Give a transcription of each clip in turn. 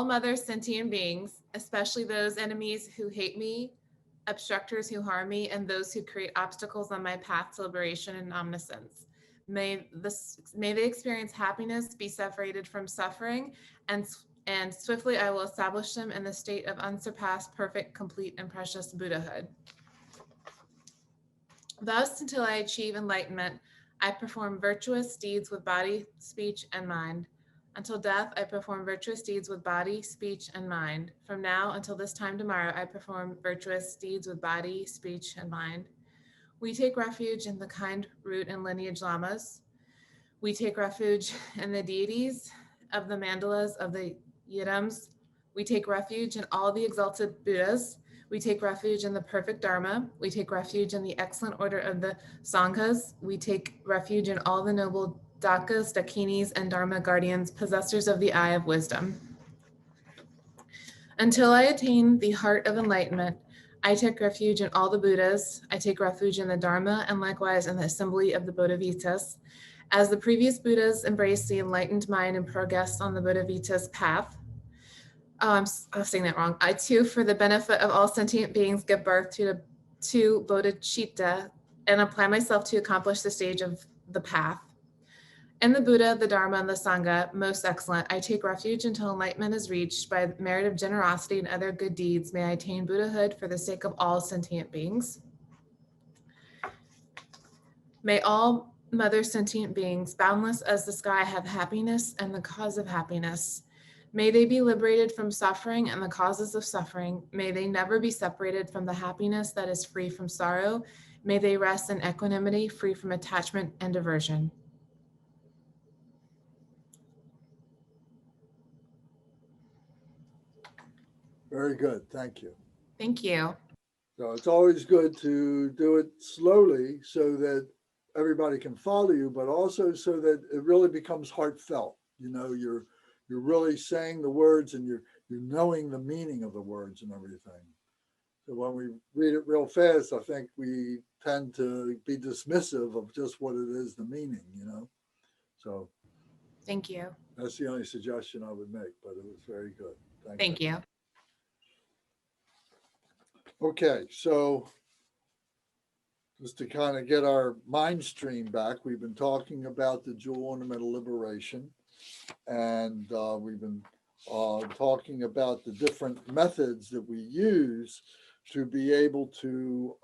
all mother sentient beings, especially those enemies who hate me, obstructors who harm me, and those who create obstacles on my path to liberation and omniscience. May they experience happiness, be separated from suffering, and swiftly I will establish them in the state of unsurpassed, perfect, complete, and precious Buddhahood. Thus, until I achieve enlightenment, I perform virtuous deeds with body, speech, and mind. Until death, I perform virtuous deeds with body, speech, and mind. From now until this time tomorrow, I perform virtuous deeds with body, speech, and mind. We take refuge in the kind root and lineage lamas. We take refuge in the deities of the mandalas of the yidams. We take refuge in all the exalted Buddhas. We take refuge in the perfect Dharma. We take refuge in the excellent order of the Sanghas. We take refuge in all the noble Dakas, Dakinis, and Dharma guardians, possessors of the eye of wisdom. Until I attain the heart of enlightenment, I take refuge in all the Buddhas. I take refuge in the Dharma and likewise in the assembly of the Bodhisattvas. As the previous Buddhas embraced the enlightened mind and progressed on the Bodhisattva's path, I was saying that wrong. I too, for the benefit of all sentient beings, give birth to Bodhicitta and apply myself to accomplish the stage of the path. In the Buddha, the Dharma, and the Sangha, most excellent, I take refuge until enlightenment is reached. By merit of generosity and other good deeds, may I attain Buddhahood for the sake of all sentient beings. May all mother sentient beings, boundless as the sky, have happiness and the cause of happiness. May they be liberated from suffering and the causes of suffering. May they never be separated from the happiness that is free from sorrow. May they rest in equanimity, free from attachment and aversion. Very good. Thank you. Thank you. So it's always good to do it slowly so that everybody can follow you, but also so that it really becomes heartfelt. You know, you're really saying the words and you're knowing the meaning of the words and everything. So when we read it real fast, I think we tend to be dismissive of just what it is, the meaning, you know. So thank you. That's the only suggestion I would make, but it was very good. Thank you. Okay, so just to kind of get our mind stream back, we've been talking about the dual ornamental liberation, and we've been talking about the different methods that we use to be able to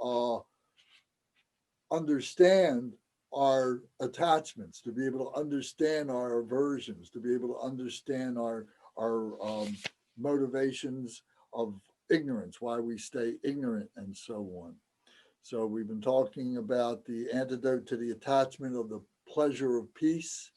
understand our attachments, to be able to understand our aversions, to be able to understand our motivations of ignorance, why we stay ignorant, and so on. So we've been talking about the antidote to the attachment of the pleasure of peace.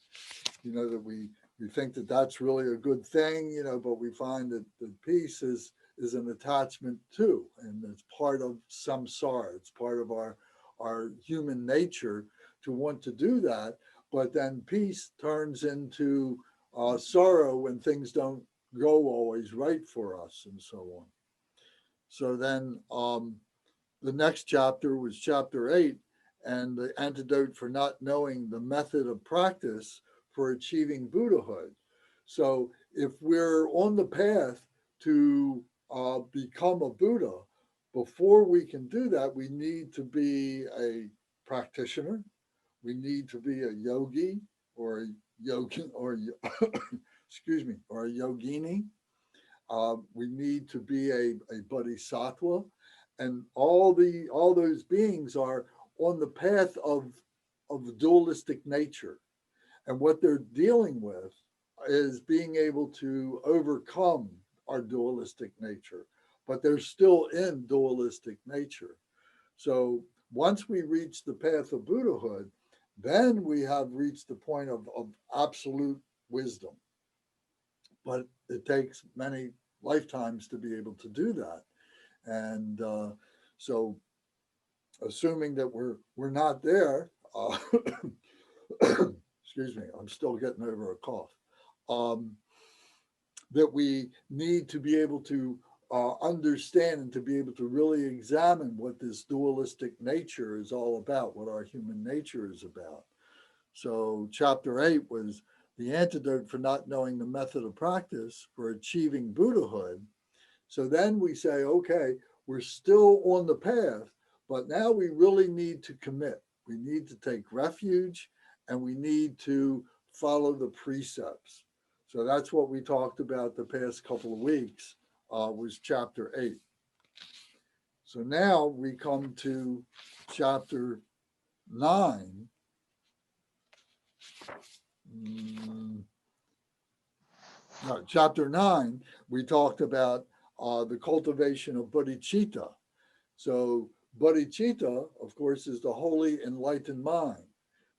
You know, that we think that that's really a good thing, you know, but we find that the peace is an attachment too, and it's part of samsara. It's part of our human nature to want to do that, but then peace turns into sorrow when things don't go always right for us, and so on. So then the next chapter was chapter 8, and the antidote for not knowing the method of practice for achieving Buddhahood. So if we're on the path to become a Buddha, before we can do that, we need to be a practitioner. We need to be a yogi or a yogin or excuse me, or a yogini. We need to be a bodhisattva, and all those beings are on the path of the dualistic nature, and what they're dealing with is being able to overcome our dualistic nature, but they're still in dualistic nature. So once we reach the path of Buddhahood, then we have reached the point of absolute wisdom. But it takes many lifetimes to be able to do that. And so assuming that we're not there, excuse me, I'm still getting over a cough, that we need to be able to understand and to be able to really examine what this dualistic nature is all about, what our human nature is about. So chapter 8 was the antidote for not knowing the method of practice for achieving Buddhahood. So then we say, okay, we're still on the path, but now we really need to commit. We need to take refuge and we need to follow the precepts. So that's what we talked about the past couple of weeks, was chapter 8. So now we come to chapter 9. No, chapter 9, we talked about the cultivation of bodhicitta. So bodhicitta, of course, is the Holy Enlightened Mind.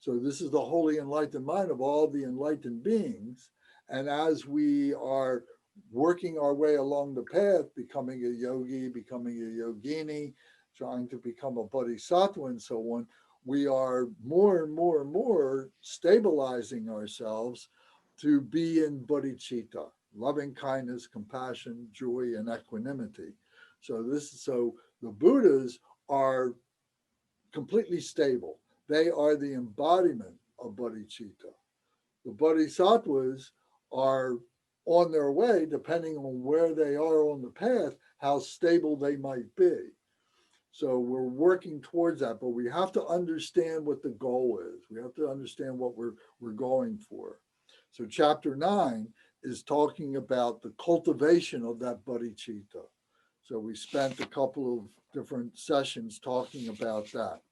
So this is the Holy Enlightened Mind of all the enlightened beings. And as we are working our way along the path, becoming a yogi, becoming a yogini, trying to become a bodhisattva and so on, we are more and more and more stabilizing ourselves to be in bodhicitta, loving kindness, compassion, joy, and equanimity. So the Buddhas are completely stable. They are the embodiment of bodhicitta. The bodhisattvas are on their way, depending on where they are on the path, how stable they might be. So we're working towards that, but we have to understand what the goal is. We have to understand what we're going for. So chapter 9 is talking about the cultivation of that bodhicitta. So we spent a couple of different sessions talking about that.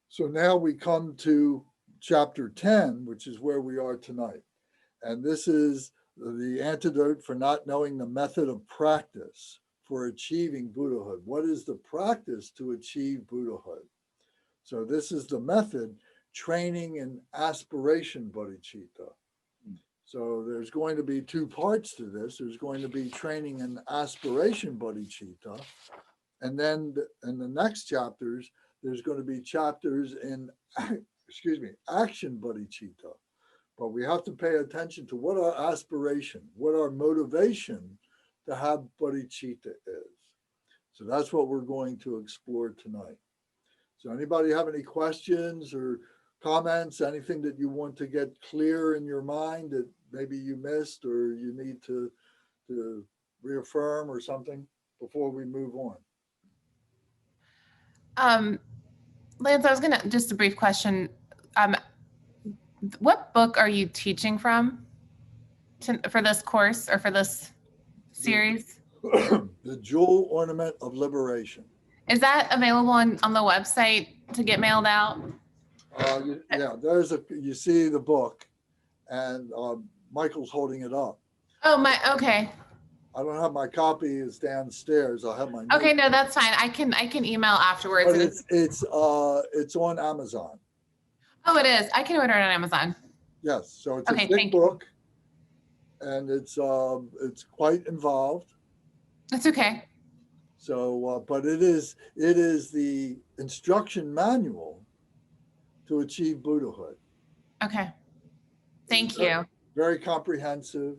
So now we come to chapter 10, which is where we are tonight. And this is the antidote for not knowing the method of practice for achieving Buddhahood. What is the practice to achieve Buddhahood? So this is the method, training in aspiration bodhicitta. So there's going to be two parts to this. There's going to be training in aspiration bodhicitta. And then in the next chapters, there's going to be chapters in, action bodhicitta. But we have to pay attention to what our aspiration, what our motivation to have bodhicitta is. So that's what we're going to explore tonight. So anybody have any questions or comments, anything that you want to get clear in your mind that maybe you missed or you need to reaffirm or something before we move on? Lance, I was gonna, just a brief question. What book are you teaching from for this course or for this series? The Jewel Ornament of Liberation. Is that available on the website to get mailed out? Yeah, you see the book and Michael's holding it up. Oh, okay. I don't have my copy, it's downstairs. I'll have my Okay, no, that's fine. I can email afterwards. But it's on Amazon. Oh, it is. I can order it on Amazon. Yes, so it's a thick book, and it's quite involved. That's okay. So, but it is the instruction manual to achieve Buddhahood. Okay. Thank you. Very comprehensive,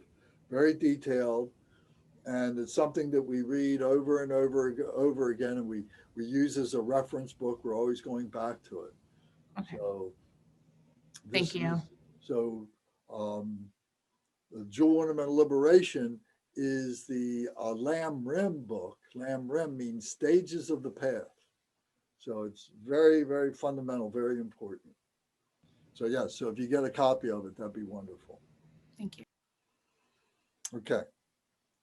very detailed, and it's something that we read over and over again, and we use as a reference book. We're always going back to it. Okay. So thank you. The Jewel Ornament of Liberation is the Lam Rim book. Lam Rim means stages of the path. So it's very, very fundamental, very important. So yes, so if you get a copy of it, that'd be wonderful. Thank you. Okay.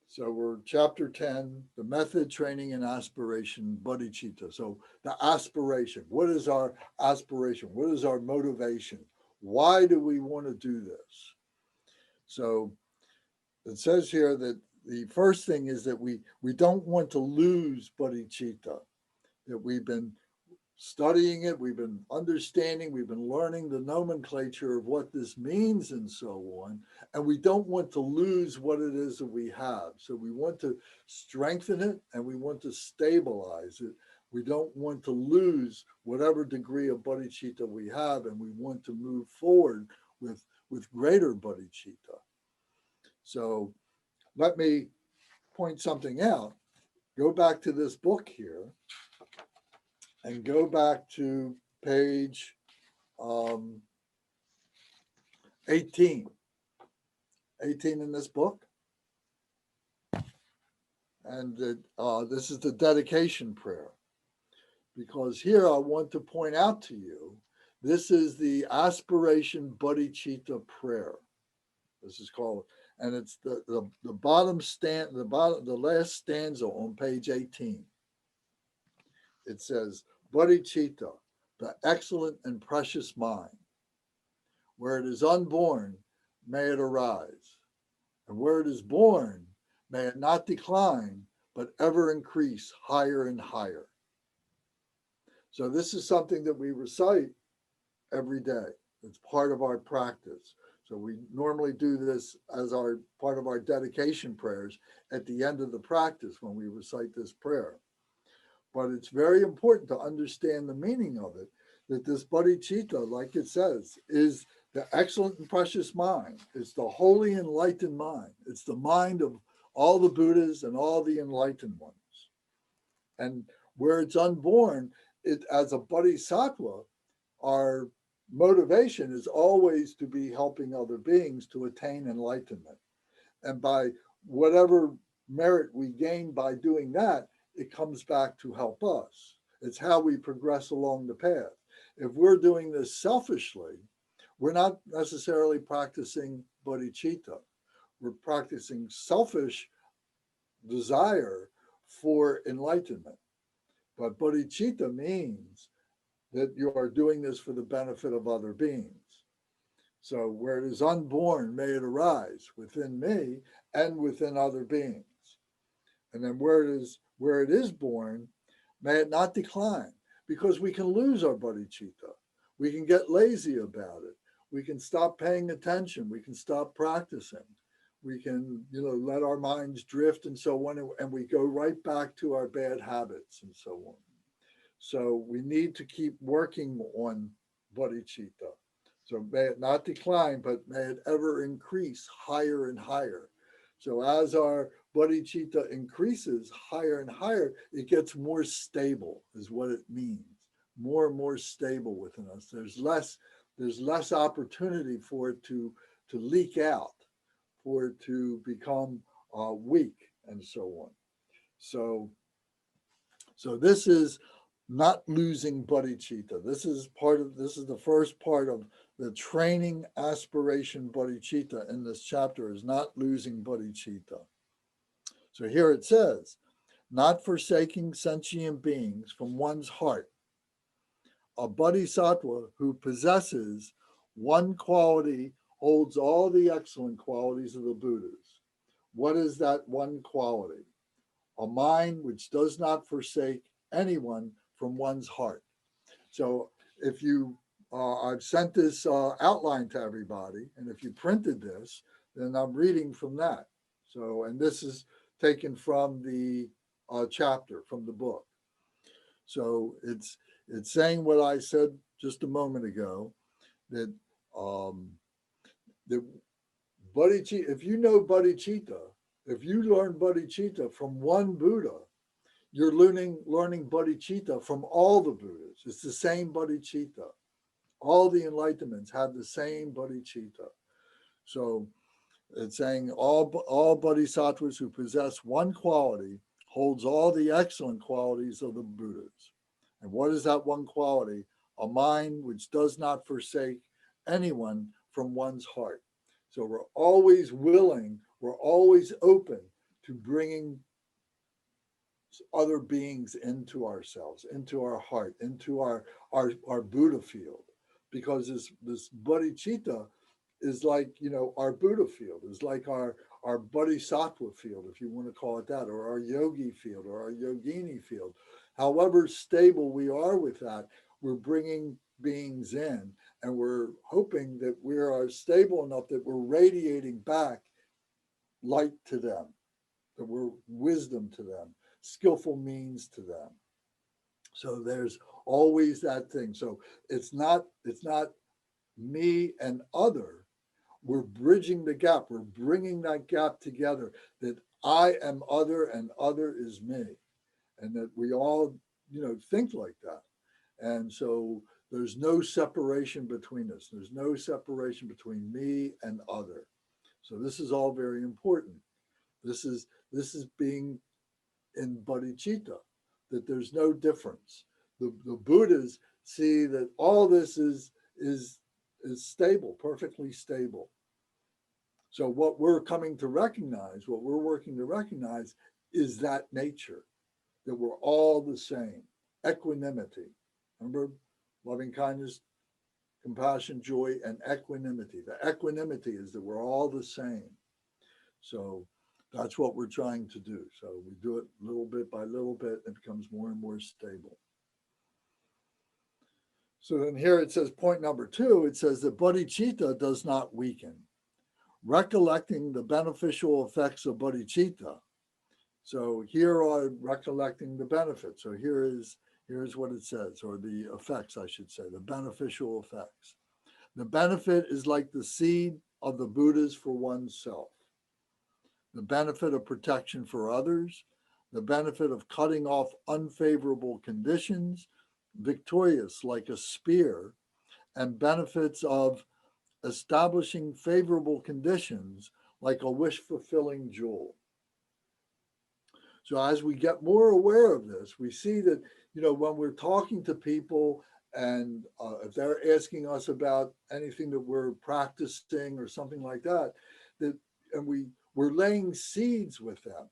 So we're chapter 10, the method, training, and aspiration, bodhicitta. So the aspiration, what is our aspiration? What is our motivation? Why do we want to do this? So it says here that the first thing is that we don't want to lose bodhicitta, that we've been studying it, we've been understanding, we've been learning the nomenclature of what this means and so on, and we don't want to lose what it is that we have. So we want to strengthen it and we want to stabilize it. We don't want to lose whatever degree of bodhicitta we have, and we want to move forward with greater bodhicitta. So let me point something out. Go back to this book here and go back to page 18. 18 in this book. And this is the dedication prayer. Because here I want to point out to you, this is the Aspiration Bodhicitta prayer. This is called, and it's the bottom stand, the last stanza on page 18. It says, Bodhicitta, the excellent and precious mind, where it is unborn, may it arise. And where it is born, may it not decline, but ever increase higher and higher. So this is something that we recite every day. It's part of our practice. So we normally do this as our part of our dedication prayers at the end of the practice when we recite this prayer. But it's very important to understand the meaning of it, that this bodhicitta, like it says, is the excellent and precious mind. It's the Holy Enlightened Mind. It's the mind of all the Buddhas and all the enlightened ones. And where it's unborn, it, as a bodhisattva, our motivation is always to be helping other beings to attain enlightenment. And by whatever merit we gain by doing that, it comes back to help us. It's how we progress along the path. If we're doing this selfishly, we're not necessarily practicing bodhicitta. We're practicing selfish desire for enlightenment. But bodhicitta means that you are doing this for the benefit of other beings. So where it is unborn, may it arise within me and within other beings. And then where it is born, may it not decline, because we can lose our bodhicitta. We can get lazy about it. We can stop paying attention. We can stop practicing. We can, let our minds drift and so on, and we go right back to our bad habits and so on. So we need to keep working on bodhicitta. So may it not decline, but may it ever increase higher and higher. So as our bodhicitta increases higher and higher, it gets more stable, is what it means. More and more stable within us. There's less opportunity for it to leak out, for it to become weak, and so on. So this is not losing bodhicitta. This is the first part of the training aspiration bodhicitta in this chapter, is not losing bodhicitta. So here it says, not forsaking sentient beings from one's heart. A bodhisattva who possesses one quality holds all the excellent qualities of the Buddhas. What is that one quality? A mind which does not forsake anyone from one's heart. So if you, I've sent this outline to everybody, and if you printed this, then I'm reading from that. So, and this is taken from the chapter, from the book. So it's saying what I said just a moment ago, that that bodhicitta, if you know bodhicitta, if you learn bodhicitta from one Buddha, you're learning bodhicitta from all the Buddhas. It's the same bodhicitta. All the enlightenments have the same bodhicitta. So it's saying all bodhisattvas who possess one quality holds all the excellent qualities of the Buddhas. And what is that one quality? A mind which does not forsake anyone from one's heart. So we're always willing, we're always open to bringing other beings into ourselves, into our heart, into our Buddha field. Because this bodhicitta is like, our Buddha field, is like our bodhisattva field, if you want to call it that, or our yogi field, or our yogini field. However stable we are with that, we're bringing beings in, and we're hoping that we are stable enough that we're radiating back light to them, that we're wisdom to them, skillful means to them. So there's always that thing. So it's not me and other. We're bridging the gap. We're bringing that gap together, that I am other and other is me. And that we all, think like that. And so There's no separation between us. There's no separation between me and other. So this is all very important. This is being in bodhicitta, that there's no difference. The Buddhas see that all this is stable, perfectly stable. So what we're coming to recognize, what we're working to recognize, is that nature, that we're all the same. Equanimity. Remember, loving kindness, compassion, joy, and equanimity. The equanimity is that we're all the same. So that's what we're trying to do. So we do it little bit by little bit, it becomes more and more stable. So then here it says, point number 2, it says that bodhicitta does not weaken. Recollecting the beneficial effects of bodhicitta. So here are recollecting the benefits. So here's what it says, or the effects, I should say, the beneficial effects. The benefit is like the seed of the Buddhas for oneself. The benefit of protection for others, the benefit of cutting off unfavorable conditions, victorious like a spear, and benefits of establishing favorable conditions like a wish-fulfilling jewel. So as we get more aware of this, we see that, when we're talking to people and if they're asking us about anything that we're practicing or something like that, and we're laying seeds with them.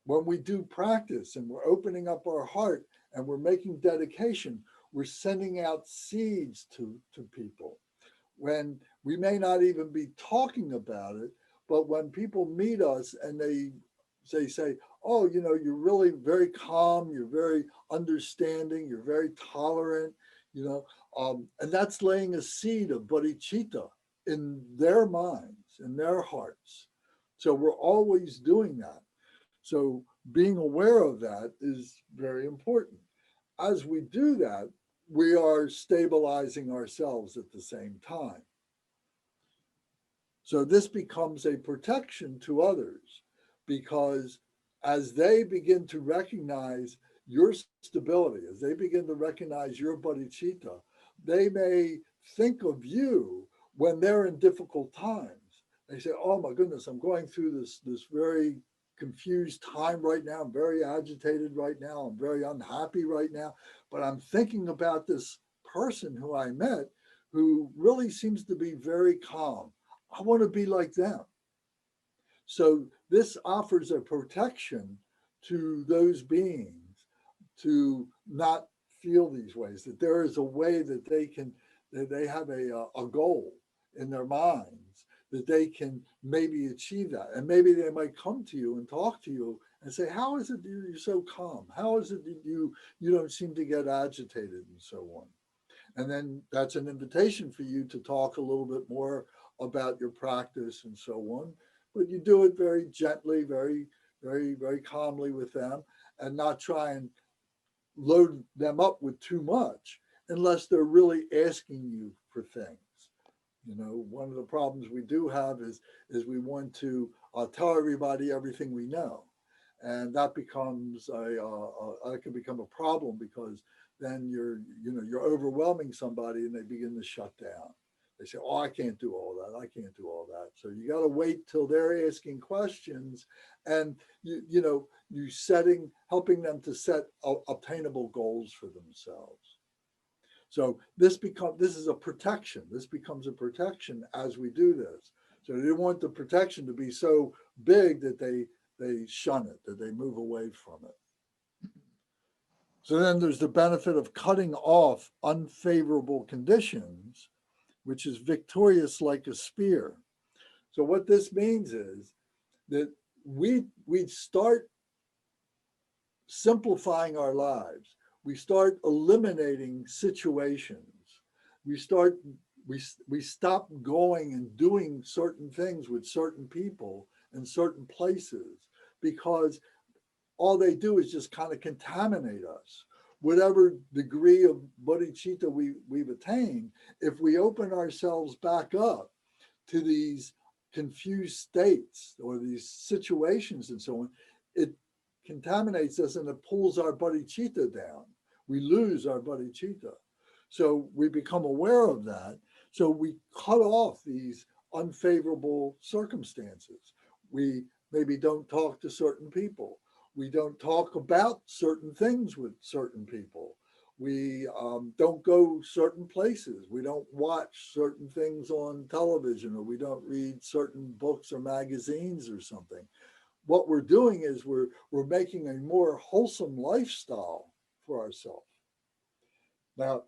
When we do practice and we're opening up our heart and we're making dedication, we're sending out seeds to people. When we may not even be talking about it, but when people meet us and they say, oh, you're really very calm, you're very understanding, you're very tolerant, and that's laying a seed of bodhicitta in their minds, in their hearts. So we're always doing that. So being aware of that is very important. As we do that, we are stabilizing ourselves at the same time. So this becomes a protection to others, because as they begin to recognize your stability, as they begin to recognize your bodhicitta, they may think of you when they're in difficult times. They say, oh my goodness, I'm going through this very confused time right now. I'm very agitated right now. I'm very unhappy right now. But I'm thinking about this person who I met who really seems to be very calm. I want to be like them. So this offers a protection to those beings to not feel these ways, that there is a way that they have a goal in their minds, that they can maybe achieve that. And maybe they might come to you and talk to you and say, how is it that you're so calm? How is it that you don't seem to get agitated and so on? And then that's an invitation for you to talk a little bit more about your practice and so on. But you do it very gently, very, very, very calmly with them, and not try and load them up with too much unless they're really asking you for things. One of the problems we do have is we want to tell everybody everything we know. And that becomes that can become a problem, because then you're overwhelming somebody and they begin to shut down. They say, oh, I can't do all that. I can't do all that. So you got to wait till they're asking questions, and helping them to set obtainable goals for themselves. So this is a protection. This becomes a protection as we do this. So they want the protection to be so big that they shun it, that they move away from it. So then there's the benefit of cutting off unfavorable conditions, which is victorious like a spear. So what this means is that we start simplifying our lives. We start eliminating situations. We stop going and doing certain things with certain people in certain places, because all they do is just kind of contaminate us. Whatever degree of bodhicitta we've attained, if we open ourselves back up to these confused states or these situations and so on, it contaminates us and it pulls our bodhicitta down. We lose our bodhicitta. So we become aware of that. So we cut off these unfavorable circumstances. We maybe don't talk to certain people. We don't talk about certain things with certain people. We don't go certain places. We don't watch certain things on television, or we don't read certain books or magazines or something. What we're doing is we're making a more wholesome lifestyle for ourselves. Now,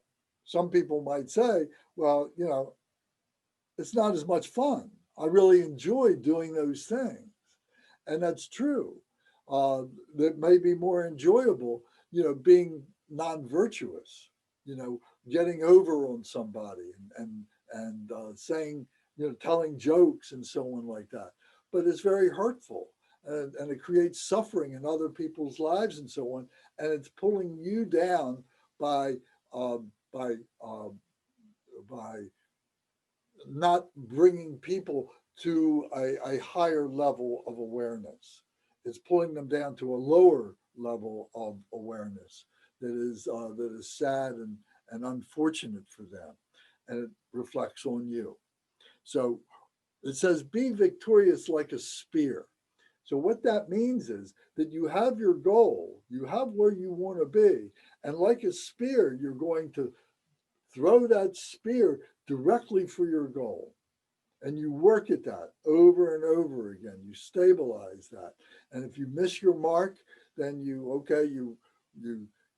some people might say, well, it's not as much fun. I really enjoy doing those things. And that's true. That may be more enjoyable, being non-virtuous, getting over on somebody and saying, telling jokes and so on like that. But it's very hurtful, and it creates suffering in other people's lives and so on. And it's pulling you down by um, by um, by not bringing people to a higher level of awareness. It's pulling them down to a lower level of awareness that is sad and unfortunate for them, and it reflects on you. So it says, be victorious like a spear. So what that means is that you have your goal, you have where you want to be, and like a spear, you're going to throw that spear directly for your goal. And you work at that over and over again. You stabilize that. And if you miss your mark, then you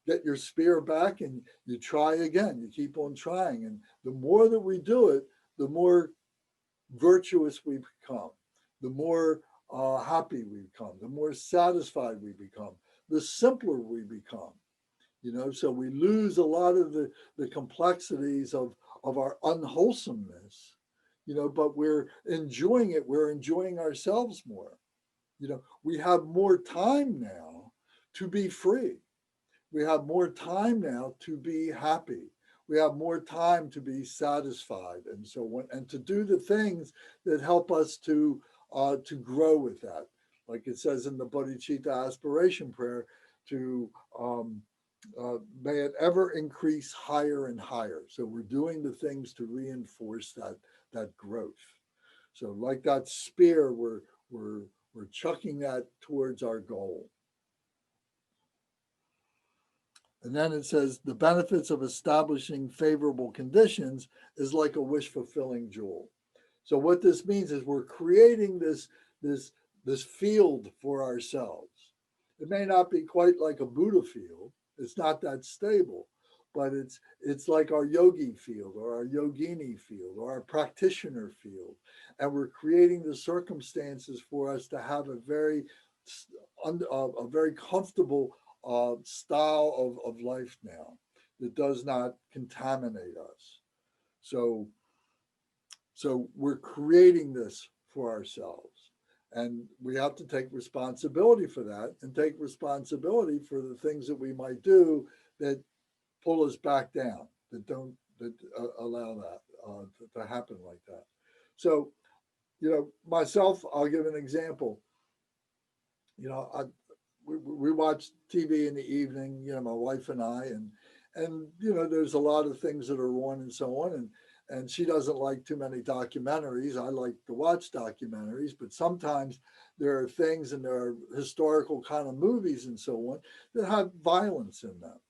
get your spear back and you try again. You keep on trying. And the more that we do it, the more virtuous we become, the more happy we become, the more satisfied we become, the simpler we become. So we lose a lot of the complexities of our unwholesomeness, but we're enjoying it. We're enjoying ourselves more. We have more time now to be free. We have more time now to be happy. We have more time to be satisfied, and so on, and to do the things that help us to grow with that. Like it says in the Bodhicitta aspiration prayer, to may it ever increase higher and higher. So we're doing the things to reinforce that growth. So like that spear, we're chucking that towards our goal. And then it says the benefits of establishing favorable conditions is like a wish fulfilling jewel. So what this means is we're creating this field for ourselves. It may not be quite like a Buddha field. It's not that stable, but it's like our yogi field or our yogini field or our practitioner field. And we're creating the circumstances for us to have a very comfortable style of life now that does not contaminate us. So we're creating this for ourselves. And we have to take responsibility for that, and take responsibility for the things that we might do that pull us back down, that allow that to happen like that. So, myself, I'll give an example. We watch TV in the evening, my wife and I, and there's a lot of things that are on and so on, and she doesn't like too many documentaries. I like to watch documentaries, but sometimes there are things, and there are historical kind of movies and so on that have violence in them,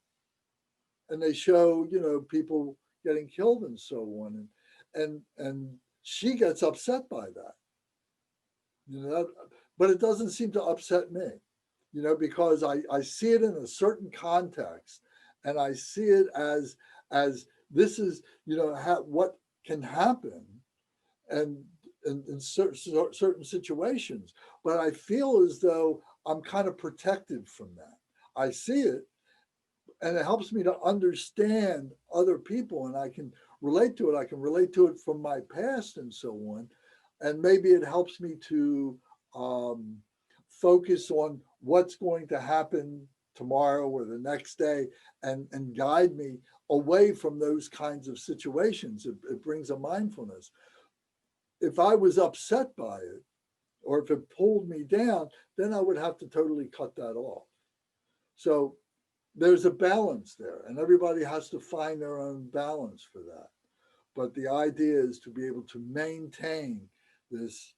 and they show people getting killed and so on, and she gets upset by that, but it doesn't seem to upset me, because I see it in a certain context, and I see it as this is what can happen, and in certain situations. But I feel as though I'm kind of protected from that. I see it, and it helps me to understand other people, and I can relate to it. I can relate to it from my past and so on, and maybe it helps me to focus on what's going to happen tomorrow or the next day, and guide me away from those kinds of situations. It brings a mindfulness. If I was upset by it, or if it pulled me down, then I would have to totally cut that off. So, there's a balance there, and everybody has to find their own balance for that. But the idea is to be able to maintain this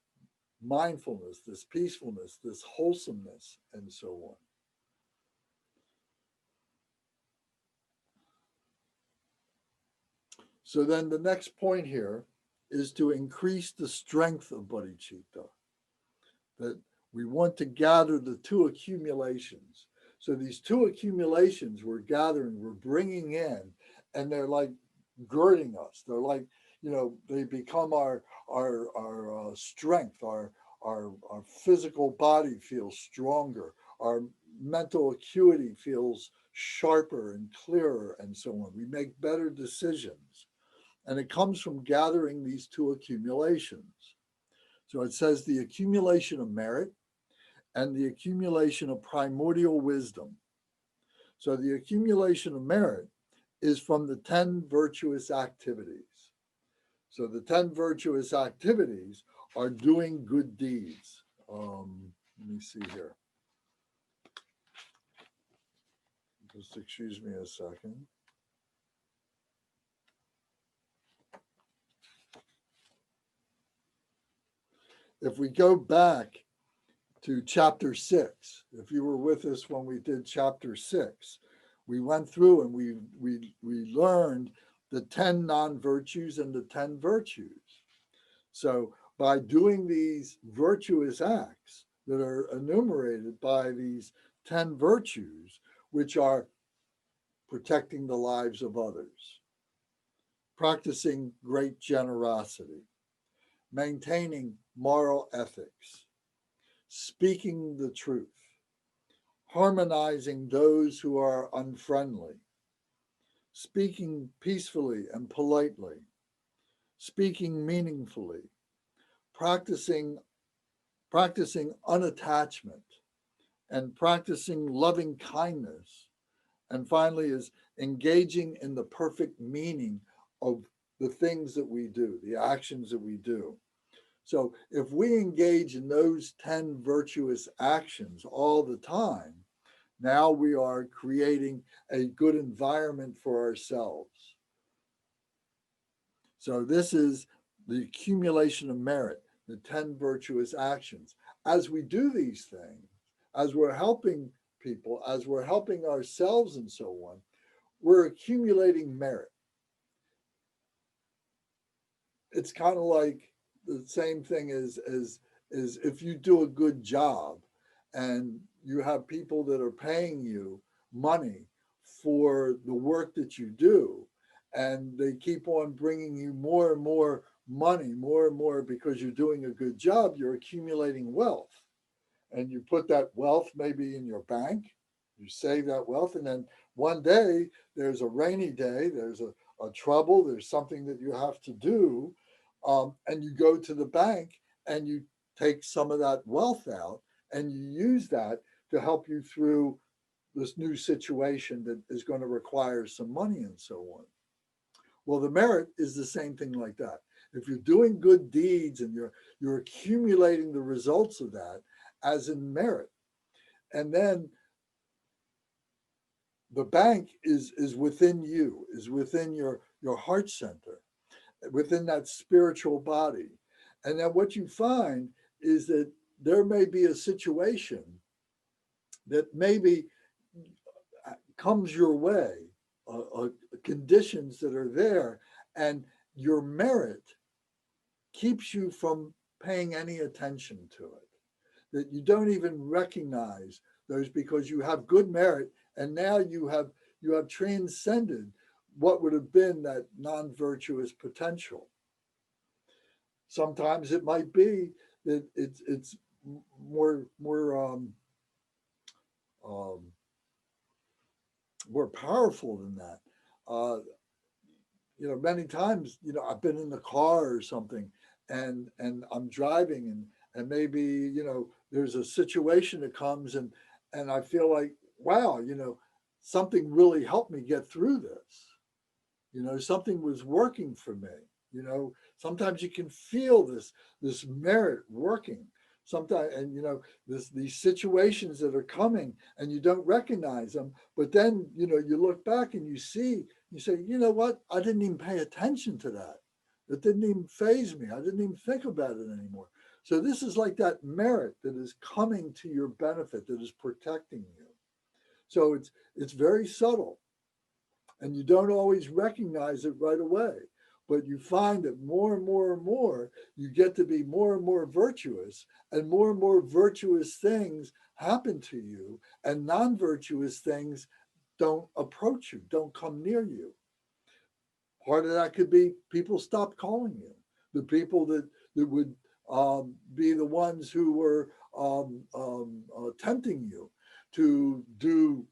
mindfulness, this peacefulness, this wholesomeness, and so on. So then the next point here is to increase the strength of bodhicitta, that we want to gather the two accumulations. So these two accumulations we're gathering, we're bringing in, and they're like girding us. They're like, they become our strength. Our physical body feels stronger. Our mental acuity feels sharper and clearer, and so on. We make better decisions. And it comes from gathering these two accumulations. So it says the accumulation of merit and the accumulation of primordial wisdom. So the accumulation of merit is from the 10 virtuous activities. So the 10 virtuous activities are doing good deeds. Let me see here. Just excuse me a second. If we go back to chapter 6, if you were with us when we did chapter 6, we went through and we learned the 10 non-virtues and the 10 virtues. So by doing these virtuous acts that are enumerated by these 10 virtues, which are protecting the lives of others, practicing great generosity, maintaining moral ethics, speaking the truth, harmonizing those who are unfriendly, speaking peacefully and politely, speaking meaningfully, practicing unattachment, and practicing loving kindness. And finally is engaging in the perfect meaning of the things that we do, the actions that we do. So if we engage in those 10 virtuous actions all the time, now we are creating a good environment for ourselves. So this is the accumulation of merit, the 10 virtuous actions. As we do these things, as we're helping people, as we're helping ourselves and so on, we're accumulating merit. It's kind of like the same thing as if you do a good job and you have people that are paying you money for the work that you do, and they keep on bringing you more and more money, more and more, because you're doing a good job, you're accumulating wealth. And you put that wealth maybe in your bank, you save that wealth, and then one day there's a rainy day, there's a trouble, there's something that you have to do, and you go to the bank and you take some of that wealth out and you use that to help you through this new situation that is going to require some money and so on. Well, the merit is the same thing like that. If you're doing good deeds and you're accumulating the results of that as in merit, and then the bank is within you, is within your heart center, within that spiritual body. And then what you find is that there may be a situation that maybe comes your way, conditions that are there, and your merit keeps you from paying any attention to it, that you don't even recognize those because you have good merit, and now you have transcended what would have been that non-virtuous potential. Sometimes it might be that it's more powerful than that. Many times, I've been in the car or something, and I'm driving, and maybe there's a situation that comes, and I feel like, wow, something really helped me get through this. Something was working for me. Sometimes you can feel this merit working. Sometimes, and these situations that are coming and you don't recognize them, but then, you look back and you say, you know what? I didn't even pay attention to that. It didn't even faze me. I didn't even think about it anymore. So this is like that merit that is coming to your benefit, that is protecting you. So it's very subtle, and you don't always recognize it right away. But you find that more and more and more, you get to be more and more virtuous, and more virtuous things happen to you, and non-virtuous things don't approach you, don't come near you. Part of that could be people stop calling you. The people that would be the ones who were tempting you to do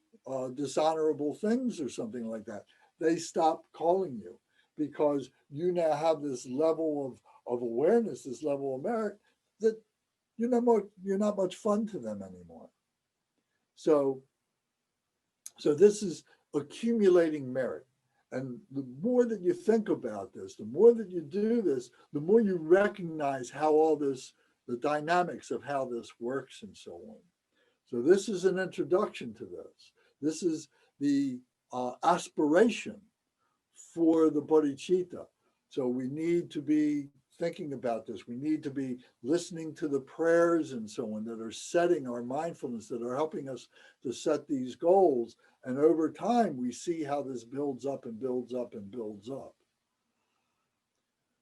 dishonorable things or something like that, they stop calling you, because you now have this level of awareness, this level of merit, that you're not much fun to them anymore. So this is accumulating merit. And the more that you think about this, the more that you do this, the more you recognize how all this, the dynamics of how this works and so on. So this is an introduction to this. This is the aspiration for the bodhicitta. So we need to be thinking about this. We need to be listening to the prayers and so on that are setting our mindfulness, that are helping us to set these goals. And over time, we see how this builds up and builds up and builds up.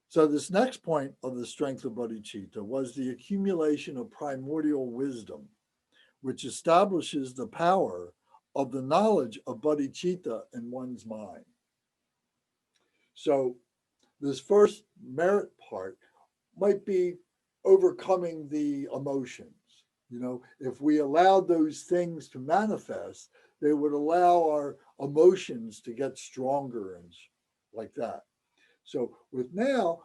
So this next point of the strength of bodhicitta was the accumulation of primordial wisdom, which establishes the power of the knowledge of bodhicitta in one's mind. So this first merit part might be overcoming the emotions. If we allowed those things to manifest, they would allow our emotions to get stronger and like that. So with the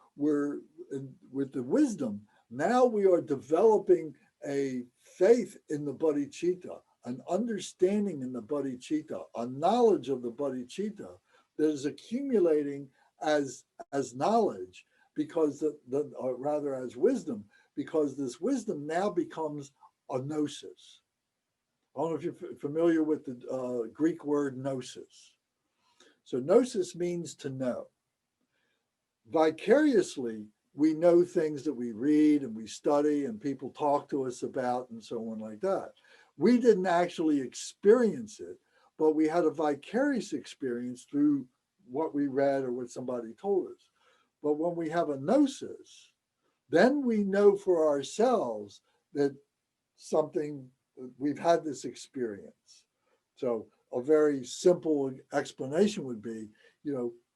wisdom, now we are developing a faith in the bodhicitta, an understanding in the bodhicitta, a knowledge of the bodhicitta that is accumulating as knowledge, because or rather as wisdom, because this wisdom now becomes a gnosis. I don't know if you're familiar with the Greek word gnosis. So gnosis means to know. Vicariously, we know things that we read and we study and people talk to us about and so on like that. We didn't actually experience it, but we had a vicarious experience through what we read or what somebody told us. But when we have a gnosis, then we know for ourselves that we've had this experience. So a very simple explanation would be,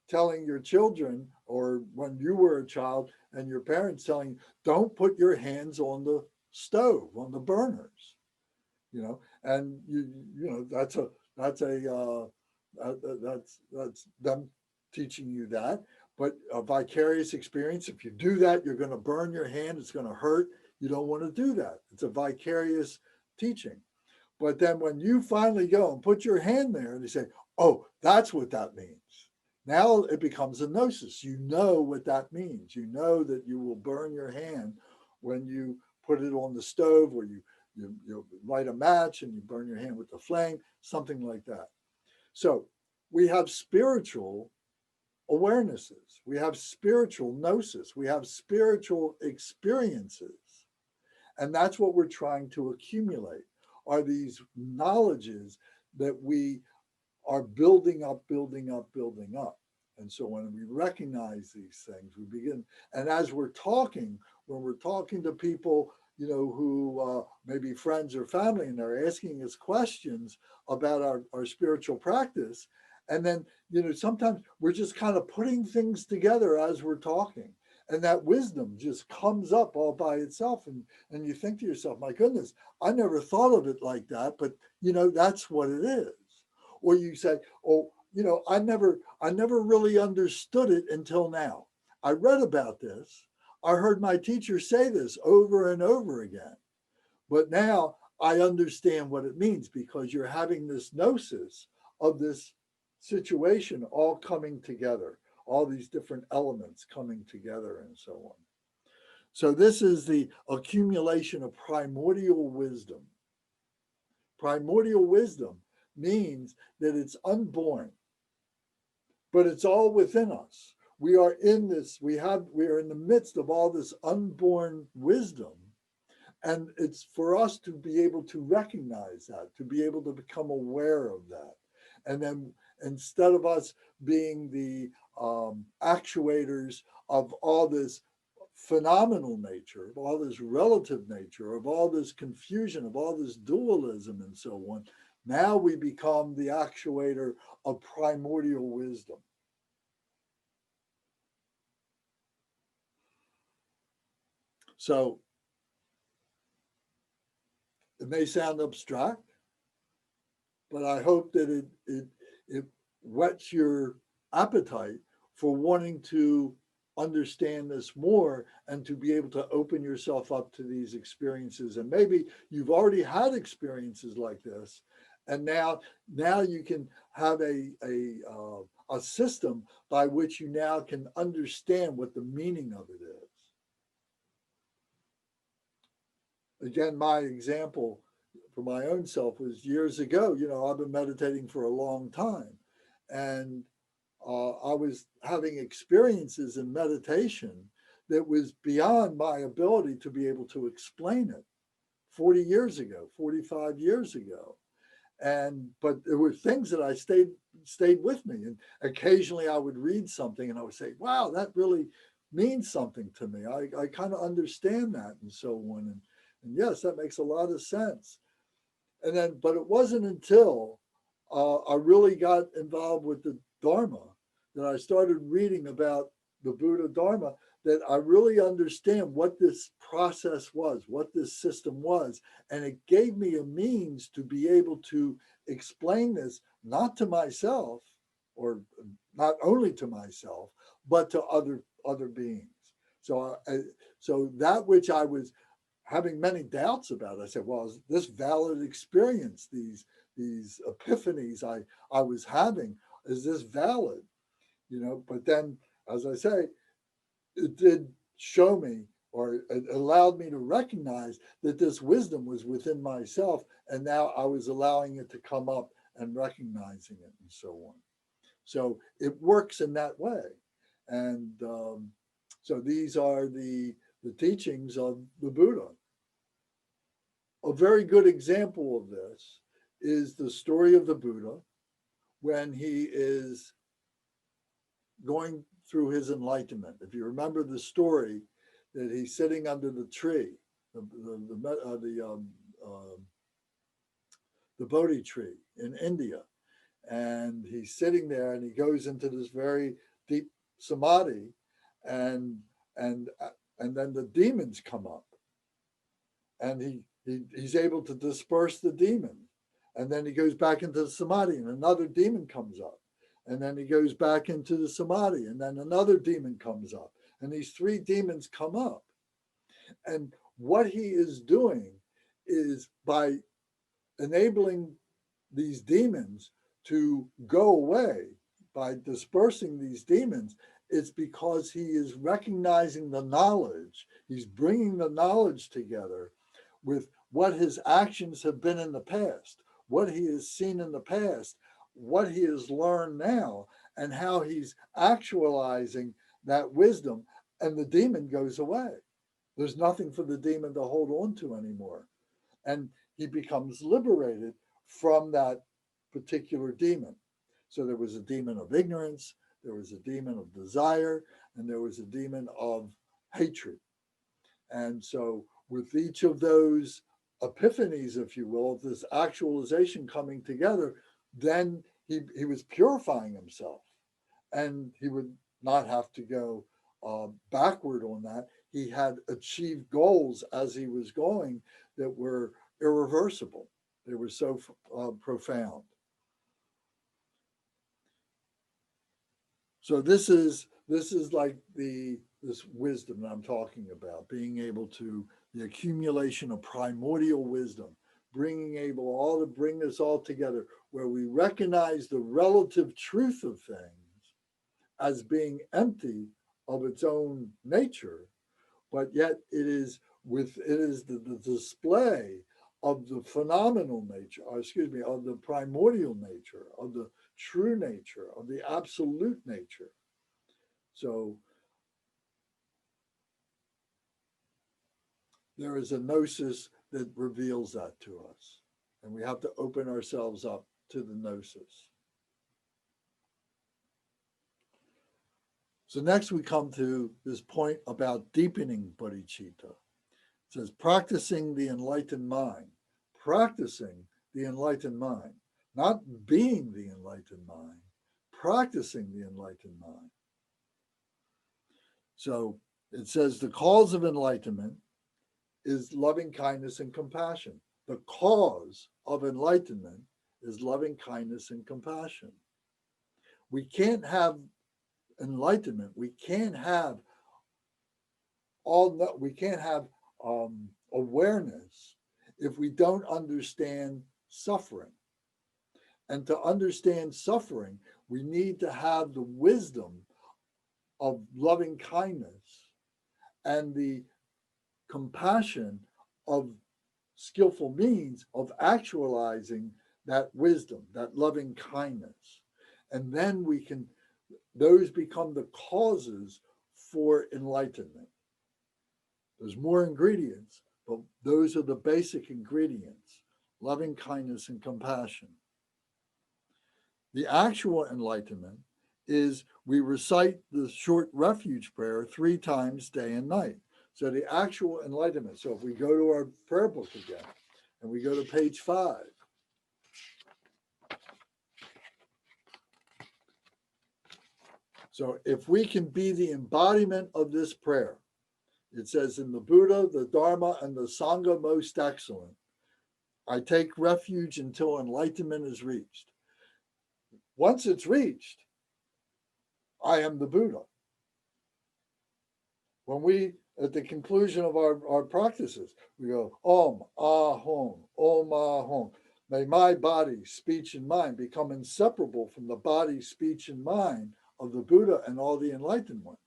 telling your children, or when you were a child and your parents telling you, don't put your hands on the stove, on the burners, and that's them teaching you that. But a vicarious experience, if you do that, you're going to burn your hand, it's going to hurt. You don't want to do that. It's a vicarious teaching. But then when you finally go and put your hand there and they say, oh, that's what that means. Now it becomes a gnosis. You know what that means. You know that you will burn your hand when you put it on the stove, or you light a match and you burn your hand with the flame, something like that. So we have spiritual awarenesses. We have spiritual gnosis. We have spiritual experiences. And that's what we're trying to accumulate, are these knowledges that we are building up. And so when we recognize these things, we begin, and as when we're talking to people, who may be friends or family, and they're asking us questions about our spiritual practice. And then, sometimes we're just kind of putting things together as we're talking. And that wisdom just comes up all by itself. And you think to yourself, my goodness, I never thought of it like that, but that's what it is. Or you say, oh, I never really understood it until now. I read about this. I heard my teacher say this over and over again. But now I understand what it means, because you're having this gnosis of this situation all coming together, all these different elements coming together and so on. So this is the accumulation of primordial wisdom. Primordial wisdom means that it's unborn, but it's all within us. We are in this, we are in the midst of all this unborn wisdom. And it's for us to be able to recognize that, to be able to become aware of that. And then instead of us being the actuators of all this phenomenal nature, of all this relative nature, of all this confusion, of all this dualism and so on, now we become the actuator of primordial wisdom. So it may sound abstract, but I hope that it whets your appetite for wanting to understand this more and to be able to open yourself up to these experiences. And maybe you've already had experiences like this, and now you can have a system by which you now can understand what the meaning of it is. Again, my example for my own self was years ago. I've been meditating for a long time, and I was having experiences in meditation that was beyond my ability to be able to explain it 40 years ago, 45 years ago. But there were things that I stayed with me. And occasionally I would read something and I would say, wow, that really means something to me. I kind of understand that and so on. And yes, that makes a lot of sense. But it wasn't until I really got involved with the Dharma that I started reading about the Buddha Dharma, that I really understand what this process was, what this system was. And it gave me a means to be able to explain this, not to myself, or not only to myself, but to other beings. So that which I was having many doubts about, I said, well, is this valid experience, these epiphanies I was having, is this valid? But then, as I say, it did show me, or it allowed me to recognize that this wisdom was within myself, and now I was allowing it to come up and recognizing it and so on. So it works in that way. And so these are the teachings of the Buddha. A very good example of this is the story of the Buddha when he is going through his enlightenment. If you remember the story, that he's sitting under the tree, the Bodhi tree in India, and he's sitting there, and he goes into this very deep samadhi, and then the demons come up, and he's able to disperse the demon, and then he goes back into the samadhi, and another demon comes up. And then he goes back into the samadhi, and then another demon comes up. And these three demons come up. And what he is doing is, by enabling these demons to go away, by dispersing these demons, it's because he is recognizing the knowledge. He's bringing the knowledge together with what his actions have been in the past, what he has seen in the past, what he has learned now, and how he's actualizing that wisdom, and the demon goes away. There's nothing for the demon to hold on to anymore. And he becomes liberated from that particular demon. So there was a demon of ignorance, there was a demon of desire, and there was a demon of hatred. And so with each of those epiphanies, if you will, this actualization coming together, then he was purifying himself, and he would not have to go backward on that. He had achieved goals as he was going that were irreversible. They were so profound. So this is like this wisdom that I'm talking about, being able to, the accumulation of primordial wisdom, bring this all together, where we recognize the relative truth of things as being empty of its own nature, but yet it is the display of the phenomenal nature, or excuse me, of the primordial nature, of the true nature, of the absolute nature. So there is a gnosis that reveals that to us, and we have to open ourselves up to the gnosis. So next we come to this point about deepening bodhicitta. It says practicing the enlightened mind, practicing the enlightened mind, not being the enlightened mind, practicing the enlightened mind. So it says the cause of enlightenment is loving kindness and compassion. The cause of enlightenment is loving kindness and compassion. We can't have enlightenment. We can't have awareness if we don't understand suffering. And to understand suffering, we need to have the wisdom of loving kindness and the compassion of skillful means of actualizing that wisdom, that loving kindness. And then those become the causes for enlightenment. There's more ingredients, but those are the basic ingredients: loving kindness and compassion. The actual enlightenment is we recite the short refuge prayer 3 times day and night. So the actual enlightenment. So if we go to our prayer book again and we go to page 5. So if we can be the embodiment of this prayer, it says in the Buddha, the Dharma, and the Sangha most excellent, I take refuge until enlightenment is reached. Once it's reached, I am the Buddha. When we, at the conclusion of our practices, we go, Om, Ahom, Om, Ahom. May my body, speech, and mind become inseparable from the body, speech, and mind of the Buddha and all the enlightened ones.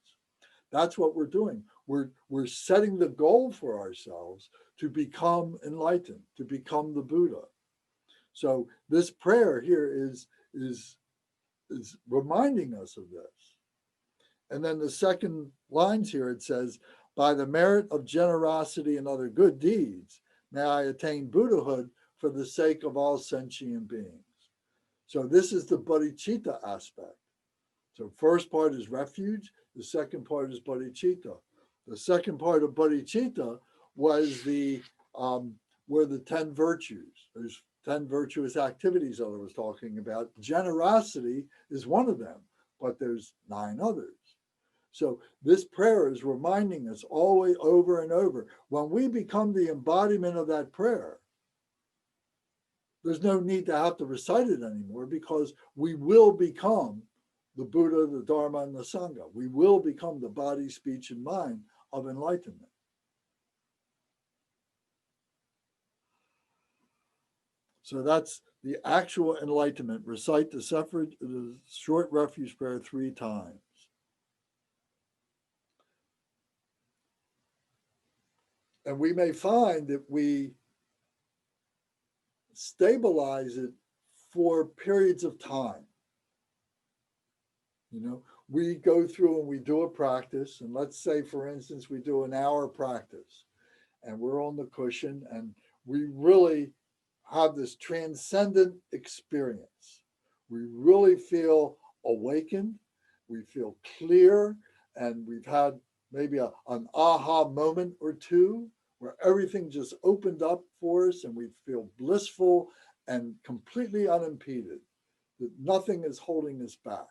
That's what we're doing. We're setting the goal for ourselves to become enlightened, to become the Buddha. So this prayer here is reminding us of this. And then the second lines here, it says, by the merit of generosity and other good deeds, may I attain Buddhahood for the sake of all sentient beings. So this is the bodhicitta aspect. So first part is refuge. The second part is bodhicitta. The second part of bodhicitta was were the 10 virtues. There's 10 virtuous activities that I was talking about. Generosity is one of them, but there's 9 others. So this prayer is reminding us always over and over. When we become the embodiment of that prayer, there's no need to have to recite it anymore, because we will become the Buddha, the Dharma, and the Sangha. We will become the body, speech, and mind of enlightenment. So that's the actual enlightenment. Recite the short refuge prayer 3 times. And we may find that we stabilize it for periods of time. You know, we go through and we do a practice, and let's say, for instance, we do an hour practice, and we're on the cushion, and we really have this transcendent experience. We really feel awakened, we feel clear, and we've had maybe an aha moment or two where everything just opened up for us and we feel blissful and completely unimpeded, that nothing is holding us back.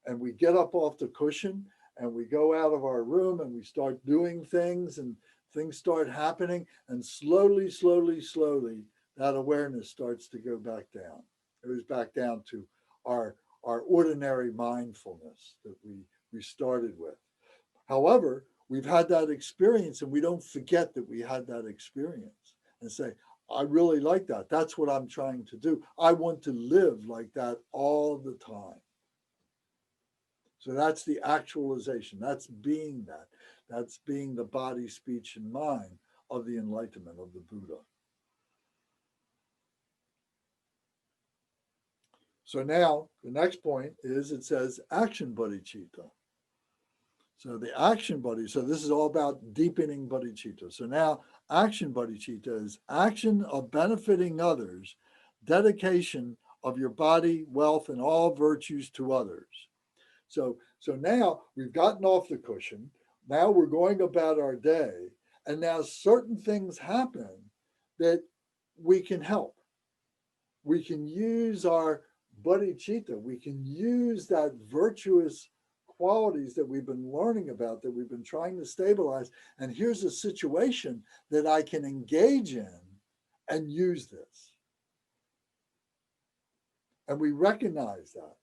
And we get up off the cushion and we go out of our room and we start doing things, and things start happening, and slowly, slowly, slowly, that awareness starts to go back down. It goes back down to our ordinary mindfulness that we started with. However, we've had that experience, and we don't forget that we had that experience and say, I really like that. That's what I'm trying to do. I want to live like that all the time. So that's the actualization. That's being that. That's being the body, speech, and mind of the enlightenment of the Buddha. So now the next point is it says action bodhicitta. So the action bodhicitta, so this is all about deepening bodhicitta. So now action bodhicitta is action of benefiting others, dedication of your body, wealth, and all virtues to others. So now we've gotten off the cushion. Now we're going about our day, and now certain things happen that we can help. We can use our bodhicitta. We can use that virtuous qualities that we've been learning about, that we've been trying to stabilize. And here's a situation that I can engage in and use this. And we recognize that.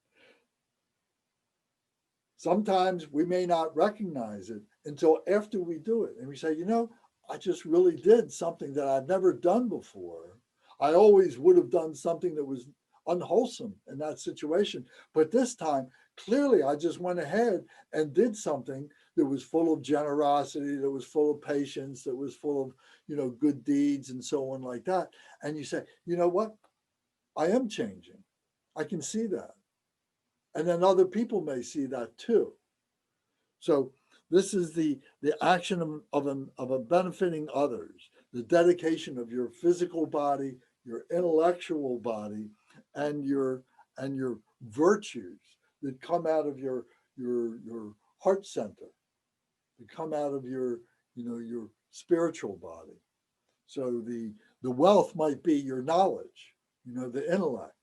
Sometimes we may not recognize it until after we do it. And we say, you know, I just really did something that I've never done before. I always would have done something that was unwholesome in that situation. But this time, clearly, I just went ahead and did something that was full of generosity, that was full of patience, that was full of, you know, good deeds and so on like that. And you say, you know what? I am changing. I can see that. And then other people may see that too. So this is the action of benefiting others, the dedication of your physical body, your intellectual body, and your virtues that come out of your heart center, that come out of your, you know, your spiritual body. So the wealth might be your knowledge, you know, the intellect.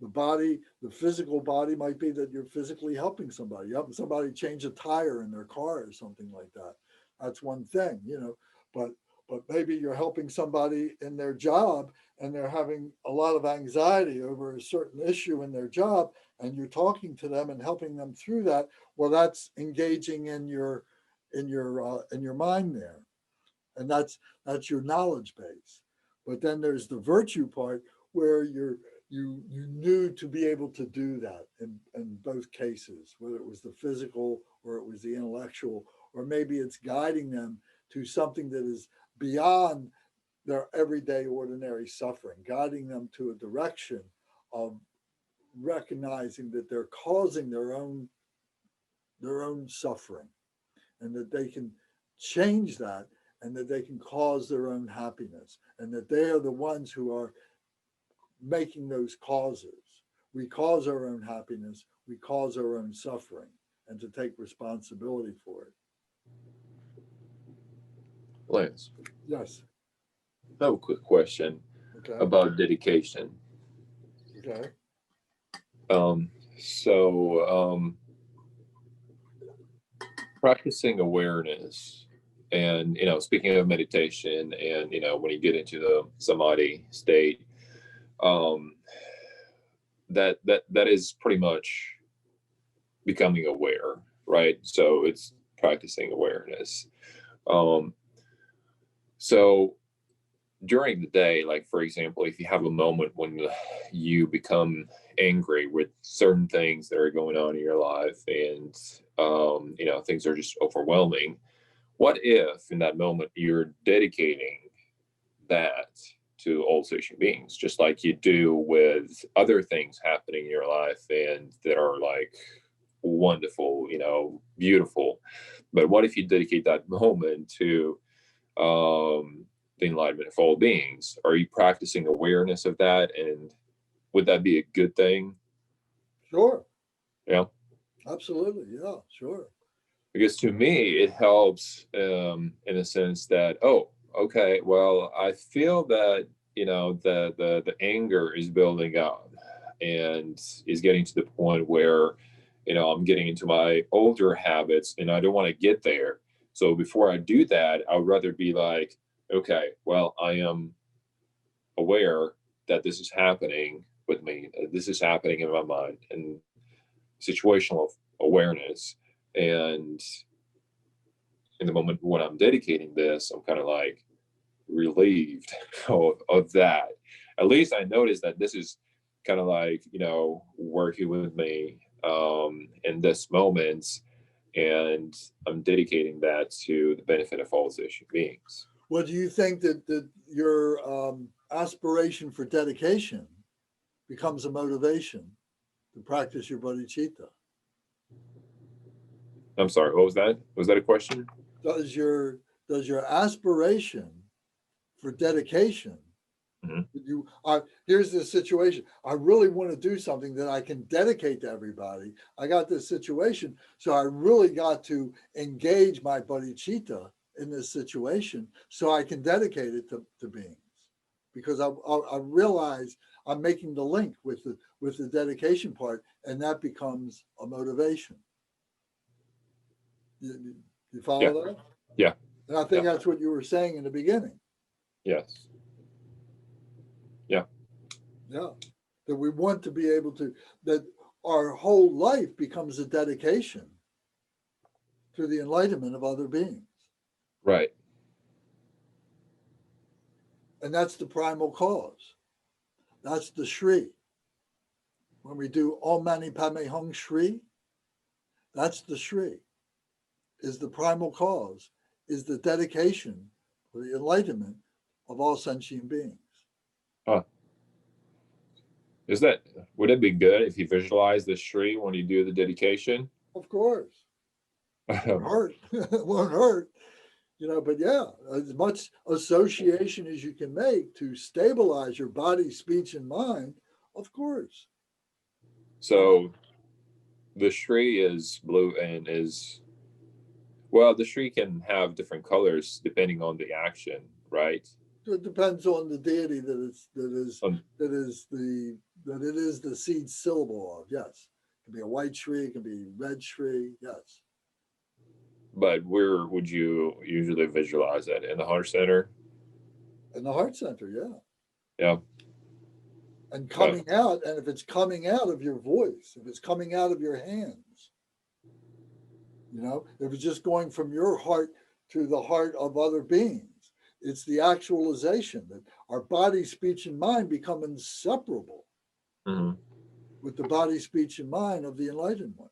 The body, the physical body might be that you're physically helping somebody. You're helping somebody change a tire in their car or something like that. That's one thing, you know, but maybe you're helping somebody in their job and they're having a lot of anxiety over a certain issue in their job, and you're talking to them and helping them through that. Well, that's engaging in your mind there. And that's your knowledge base. But then there's the virtue part where you knew to be able to do that in both cases, whether it was the physical or it was the intellectual, or maybe it's guiding them to something that is beyond their everyday ordinary suffering, guiding them to a direction of recognizing that they're causing their own suffering, and that they can change that, and that they can cause their own happiness, and that they are the ones who are making those causes. We cause our own happiness, we cause our own suffering, and to take responsibility for it. Lance, Yes. I have a quick question about dedication. Okay. Practicing awareness, and, you know, speaking of meditation, and, you know, when you get into the samadhi state, that is pretty much becoming aware, right? So it's practicing awareness. So during the day, like, for example, if you have a moment when you become angry with certain things that are going on in your life, and you know, things are just overwhelming, what if in that moment you're dedicating that to all sentient beings, just like you do with other things happening in your life and that are like wonderful, you know, beautiful? But what if you dedicate that moment to the enlightenment of all beings? Are you practicing awareness of that, and would that be a good thing? Sure. Yeah. Absolutely. Yeah, sure. Because to me, it helps in a sense that, oh, okay, well, I feel that, you know, the anger is building up and is getting to the point where, you know, I'm getting into my older habits and I don't want to get there. So before I do that, I would rather be like, okay, well, I am aware that this is happening with me. This is happening in my mind, and situational awareness. And in the moment when I'm dedicating this, I'm kind of like relieved of that. At least I notice that this is kind of like, you know, working with me in this moment. and I'm dedicating that to the benefit of all sentient beings. Well, do you think that your aspiration for dedication becomes a motivation to practice your bodhicitta? I'm sorry, what was that? Was that a question? Does your aspiration for dedication, Mhm. here's the situation. I really want to do something that I can dedicate to everybody. I got this situation, so I really got to engage my bodhicitta in this situation so I can dedicate it to beings. Because I realize I'm making the link with the dedication part, and that becomes a motivation. You follow that? Yeah. And I think Yeah. that's what you were saying in the beginning. Yes. Yeah. Yeah. That we want to be able to, that our whole life becomes a dedication to the enlightenment of other beings. Right. And that's the primal cause. That's the Shri. When we do Om Mani Padme Hum Shri, that's the Shri, is the primal cause, is the dedication for the enlightenment of all sentient beings. Would it be good if you visualize the Shri when you do the dedication? Of course. It won't hurt. It won't hurt. But yeah, as much association as you can make to stabilize your body, speech, and mind, of course. So the Shri is blue and the Shri can have different colors depending on the action, right? It depends on the deity that it is the seed syllable of. Yes, it can be a white Shri, it can be red Shri. Yes. But where would you usually visualize that? In the heart center? In the heart center, yeah. Yeah. And coming out, and if it's coming out of your voice, if it's coming out of your hands, if it's just going from your heart to the heart of other beings, it's the actualization that our body, speech, and mind become inseparable Mm-hmm. with the body, speech, and mind of the enlightened ones.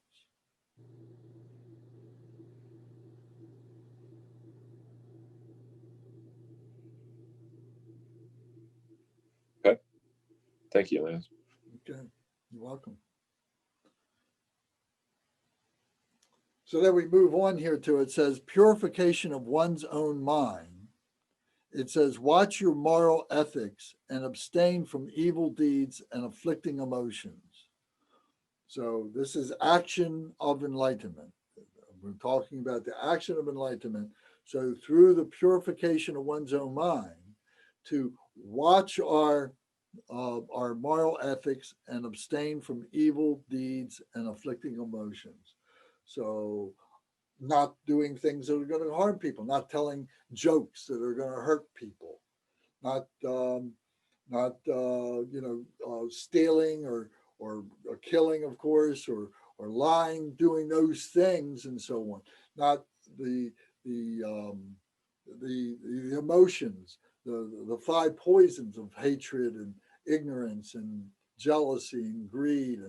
Okay. Thank you, Lance. Okay, you're welcome. So then we move on here to, it says, purification of one's own mind. It says, watch your moral ethics and abstain from evil deeds and afflicting emotions. So this is action of enlightenment. We're talking about the action of enlightenment. So through the purification of one's own mind, to watch our moral ethics and abstain from evil deeds and afflicting emotions. So not doing things that are going to harm people, not telling jokes that are going to hurt people, not stealing or killing, of course, or lying, doing those things, and so on. Not the emotions, the five poisons of hatred and ignorance and jealousy and greed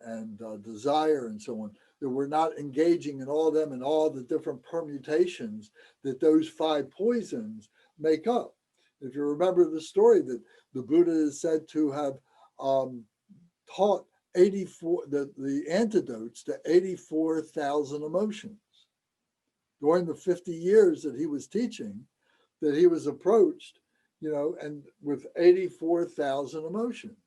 and desire and so on, that we're not engaging in all of them and all the different permutations that those five poisons make up. If you remember the story that the Buddha is said to have taught 84 the antidotes to 84,000 emotions. During the 50 years that he was teaching, that he was approached, and with 84,000 emotions,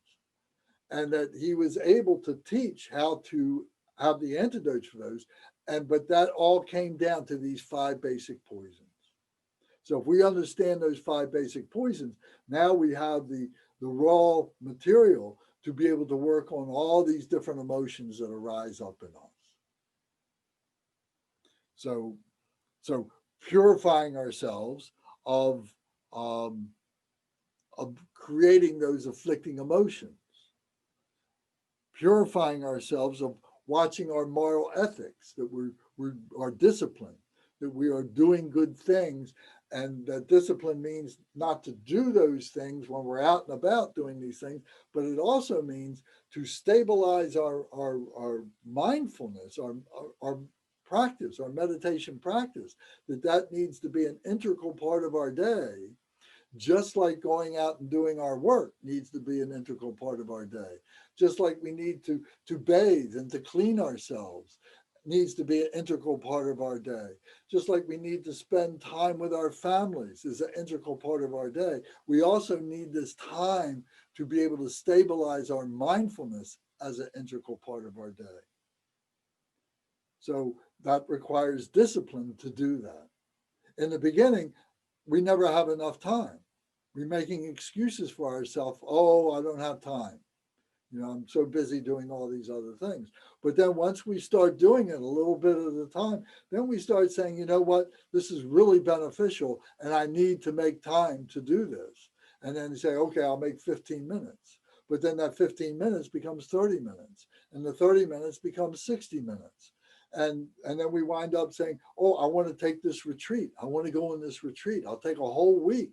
and that he was able to teach how to have the antidotes for those. But that all came down to these five basic poisons. So if we understand those five basic poisons, now we have the raw material to be able to work on all these different emotions that arise up in us. So purifying ourselves of creating those afflicting emotions, purifying ourselves of watching our moral ethics, that we are disciplined, that we are doing good things, and that discipline means not to do those things when we're out and about doing these things, but it also means to stabilize our mindfulness, our practice, our meditation practice, that needs to be an integral part of our day, just like going out and doing our work needs to be an integral part of our day. Just like we need to bathe and to clean ourselves needs to be an integral part of our day. Just like we need to spend time with our families is an integral part of our day. We also need this time to be able to stabilize our mindfulness as an integral part of our day. So that requires discipline to do that. In the beginning, we never have enough time. We're making excuses for ourselves. Oh, I don't have time. I'm so busy doing all these other things. But then once we start doing it a little bit at a time, then we start saying, you know what, this is really beneficial and I need to make time to do this. And then you say, okay, I'll make 15 minutes. But then that 15 minutes becomes 30 minutes and the 30 minutes becomes 60 minutes. And then we wind up saying, oh, I want to take this retreat. I want to go on this retreat. I'll take a whole week.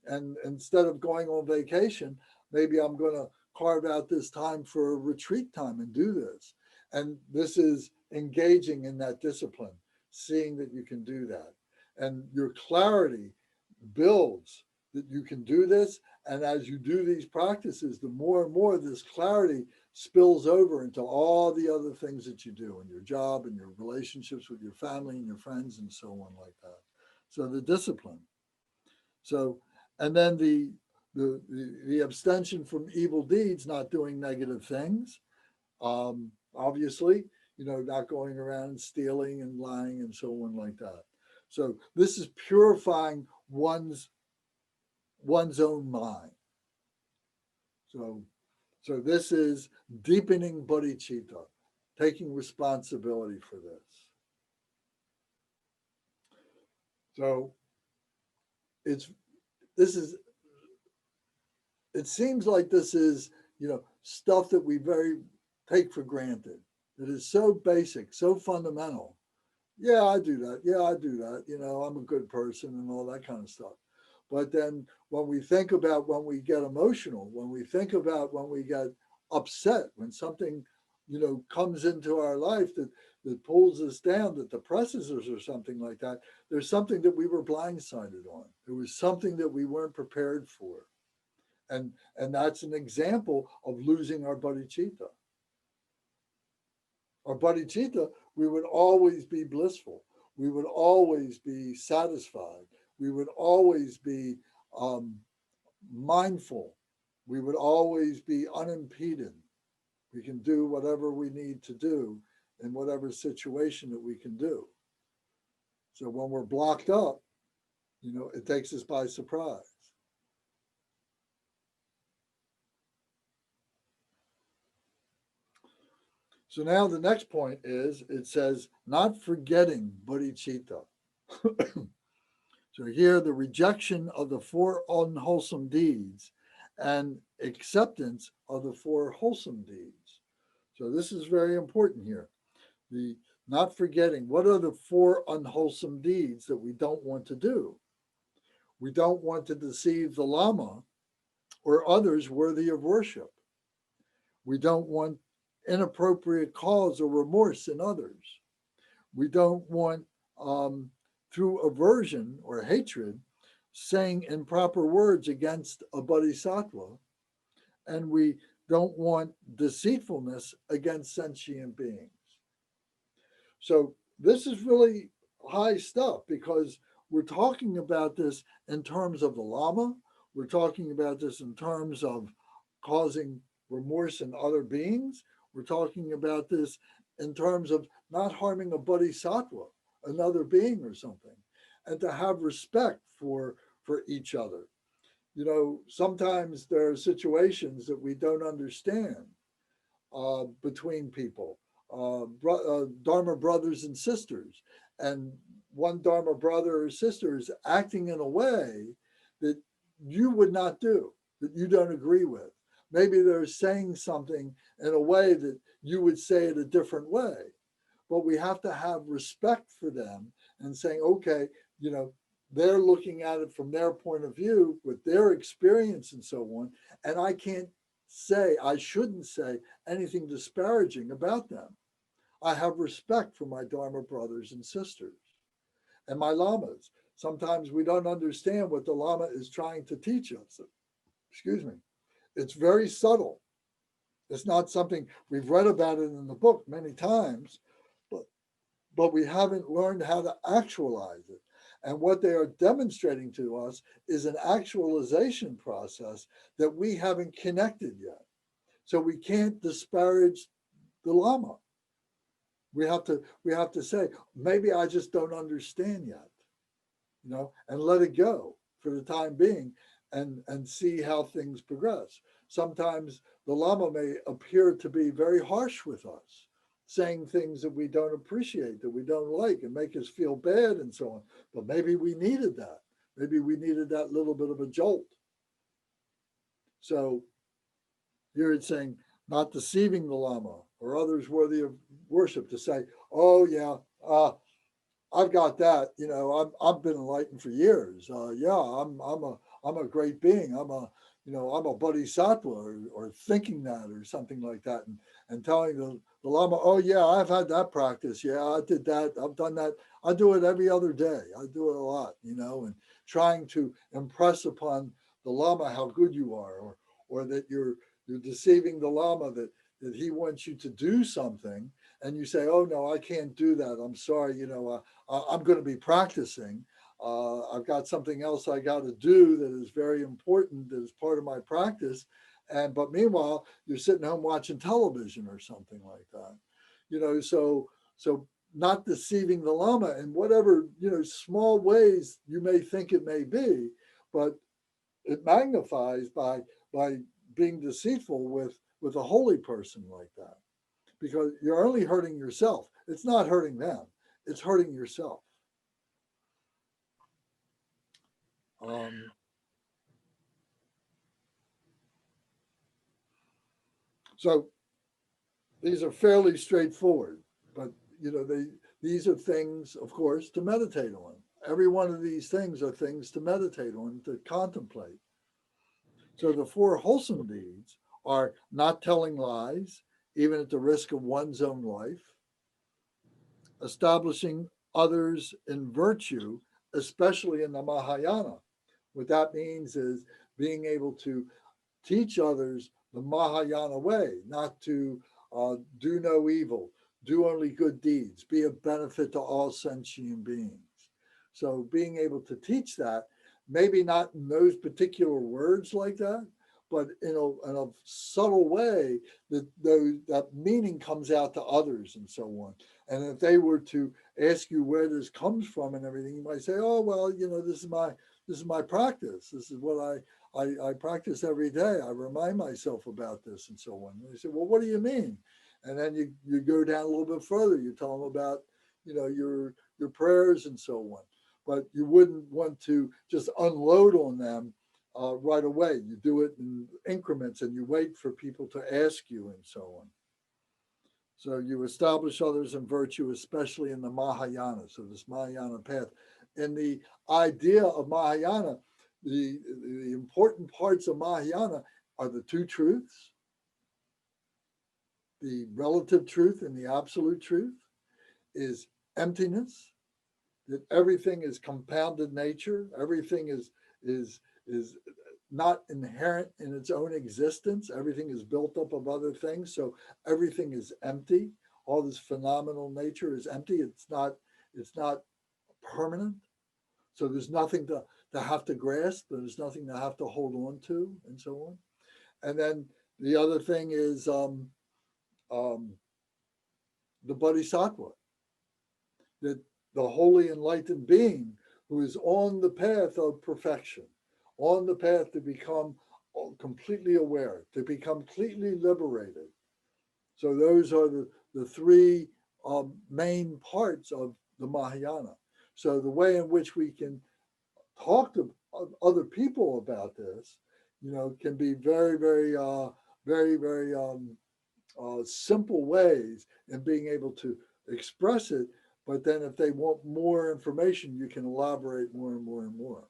And instead of going on vacation, maybe I'm going to carve out this time for a retreat time and do this. And this is engaging in that discipline, seeing that you can do that. And your clarity builds that you can do this. And as you do these practices, the more and more this clarity spills over into all the other things that you do in your job and your relationships with your family and your friends and so on like that. So the discipline. So, and then the abstention from evil deeds, not doing negative things. Obviously, not going around and stealing and lying and so on like that. So this is purifying one's own mind. So this is deepening bodhicitta, taking responsibility for this. So it seems like this is, stuff that we take for granted. It is so basic, so fundamental. Yeah, I do that. Yeah, I do that. I'm a good person and all that kind of stuff. But then when we think about when we get emotional, when we think about when we get upset, when something, comes into our life that pulls us down, that depresses us or something like that, there's something that we were blindsided on. There was something that we weren't prepared for. And that's an example of losing our bodhicitta. Our bodhicitta, we would always be blissful. We would always be satisfied. We would always be mindful. We would always be unimpeded. We can do whatever we need to do in whatever situation that we can do. So when we're blocked up, it takes us by surprise. So now the next point is, it says, not forgetting bodhicitta. So here, the rejection of the 4 unwholesome deeds and acceptance of the 4 wholesome deeds. So this is very important here. The not forgetting, what are the 4 unwholesome deeds that we don't want to do? We don't want to deceive the Lama or others worthy of worship. We don't want inappropriate cause or remorse in others. We don't want, through aversion or hatred, saying improper words against a bodhisattva. And we don't want deceitfulness against sentient beings. So this is really high stuff, because we're talking about this in terms of the Lama. We're talking about this in terms of causing remorse in other beings. We're talking about this in terms of not harming a bodhisattva, another being or something, and to have respect for each other. Sometimes there are situations that we don't understand between people, Dharma brothers and sisters, and one Dharma brother or sister is acting in a way that you would not do, that you don't agree with. Maybe they're saying something in a way that you would say it a different way. But we have to have respect for them and saying, okay, they're looking at it from their point of view with their experience and so on. And I shouldn't say anything disparaging about them. I have respect for my Dharma brothers and sisters and my lamas. Sometimes we don't understand what the lama is trying to teach us. Excuse me. It's very subtle. It's not something we've read about it in the book many times, but we haven't learned how to actualize it. And what they are demonstrating to us is an actualization process that we haven't connected yet. So we can't disparage the Lama. We have to say, maybe I just don't understand yet, and let it go for the time being and see how things progress. Sometimes the Lama may appear to be very harsh with us, saying things that we don't appreciate, that we don't like, and make us feel bad and so on. But maybe we needed that. Maybe we needed that little bit of a jolt. So here it's saying, not deceiving the Lama or others worthy of worship, to say, oh yeah, I've got that. I've been enlightened for years. I'm a great being. I'm a bodhisattva, or thinking that, or something like that, and telling the Lama, oh yeah, I've had that practice. Yeah, I did that. I've done that. I do it every other day. I do it a lot, and trying to impress upon the Lama how good you are, or that you're deceiving the Lama that he wants you to do something, and you say, oh no, I can't do that. I'm sorry, I'm going to be practicing. I've got something else I got to do that is very important, that is part of my practice. But meanwhile, you're sitting home watching television or something like that. So not deceiving the Lama in whatever, small ways you may think it may be, but it magnifies by being deceitful with a holy person like that, because you're only hurting yourself. It's not hurting them. It's hurting yourself. So these are fairly straightforward, but these are things, of course, to meditate on. Every one of these things are things to meditate on, to contemplate. So the 4 wholesome deeds are not telling lies, even at the risk of one's own life, establishing others in virtue, especially in the Mahayana. What that means is being able to teach others the Mahayana way, not to do no evil, do only good deeds, be of benefit to all sentient beings. So being able to teach that, maybe not in those particular words like that, but in a subtle way that meaning comes out to others and so on. And if they were to ask you where this comes from and everything, you might say, oh, well, this is my practice. This is what I practice every day. I remind myself about this and so on. And they say, well, what do you mean? And then you go down a little bit further. You tell them about, your prayers and so on. But you wouldn't want to just unload on them right away. You do it in increments and you wait for people to ask you and so on. So you establish others in virtue, especially in the Mahayana. So this Mahayana path. And the idea of Mahayana, the important parts of Mahayana are the 2 truths, the relative truth and the absolute truth, is emptiness, that everything is compounded nature, everything is not inherent in its own existence, everything is built up of other things, so everything is empty. All this phenomenal nature is empty. It's not permanent. So there's nothing to have to grasp, there's nothing to have to hold on to, and so on. And then the other thing is the Bodhisattva, that the Holy Enlightened Being who is on the path of perfection, on the path to become completely aware, to become completely liberated. So those are the 3 main parts of the Mahayana. So the way in which we can talk to other people about this, can be very, very, very, very simple ways in being able to express it. But then if they want more information, you can elaborate more and more and more.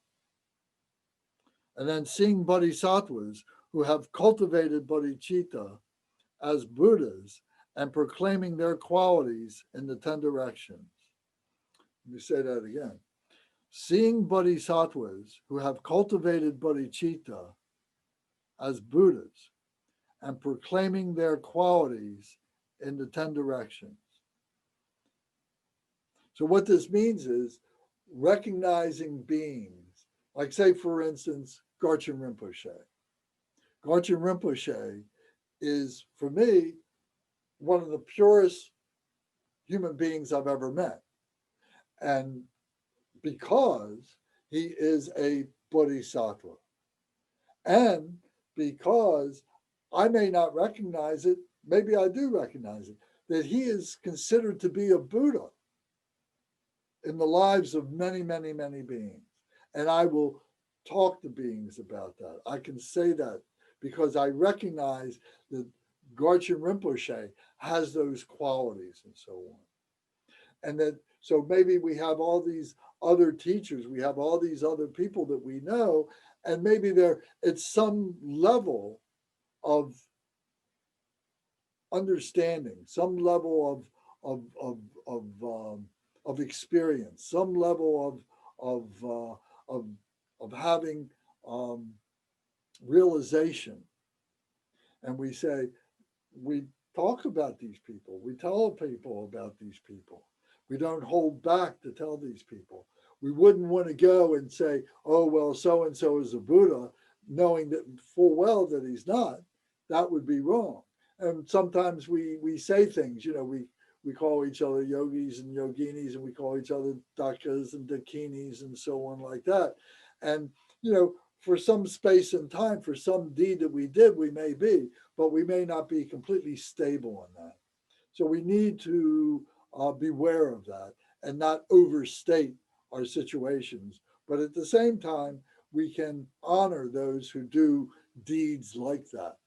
And then seeing bodhisattvas who have cultivated bodhicitta as Buddhas and proclaiming their qualities in the 10 directions. Let me say that again. Seeing bodhisattvas who have cultivated bodhicitta as Buddhas and proclaiming their qualities in the 10 directions. So what this means is recognizing beings, like say, for instance, Garchen Rinpoche. Garchen Rinpoche is, for me, one of the purest human beings I've ever met. And because he is a bodhisattva, and because I may not recognize it, maybe I do recognize it, that he is considered to be a Buddha in the lives of many, many, many beings. And I will talk to beings about that. I can say that because I recognize that Garchen Rinpoche has those qualities and so on. And that, so maybe we have all these other teachers, we have all these other people that we know, and maybe they're at some level of understanding, some level of experience, some level of having realization. And we say, we talk about these people, we tell people about these people. We don't hold back to tell these people. We wouldn't want to go and say, oh, well, so-and-so is a Buddha, knowing that full well that he's not. That would be wrong. And sometimes we say things, you know, we call each other yogis and yoginis, and we call each other dakas and dakinis and so on like that. And, you know, for some space and time, for some deed that we did, we may be, but we may not be completely stable in that. So we need to beware of that and not overstate our situations. But at the same time, we can honor those who do deeds like that.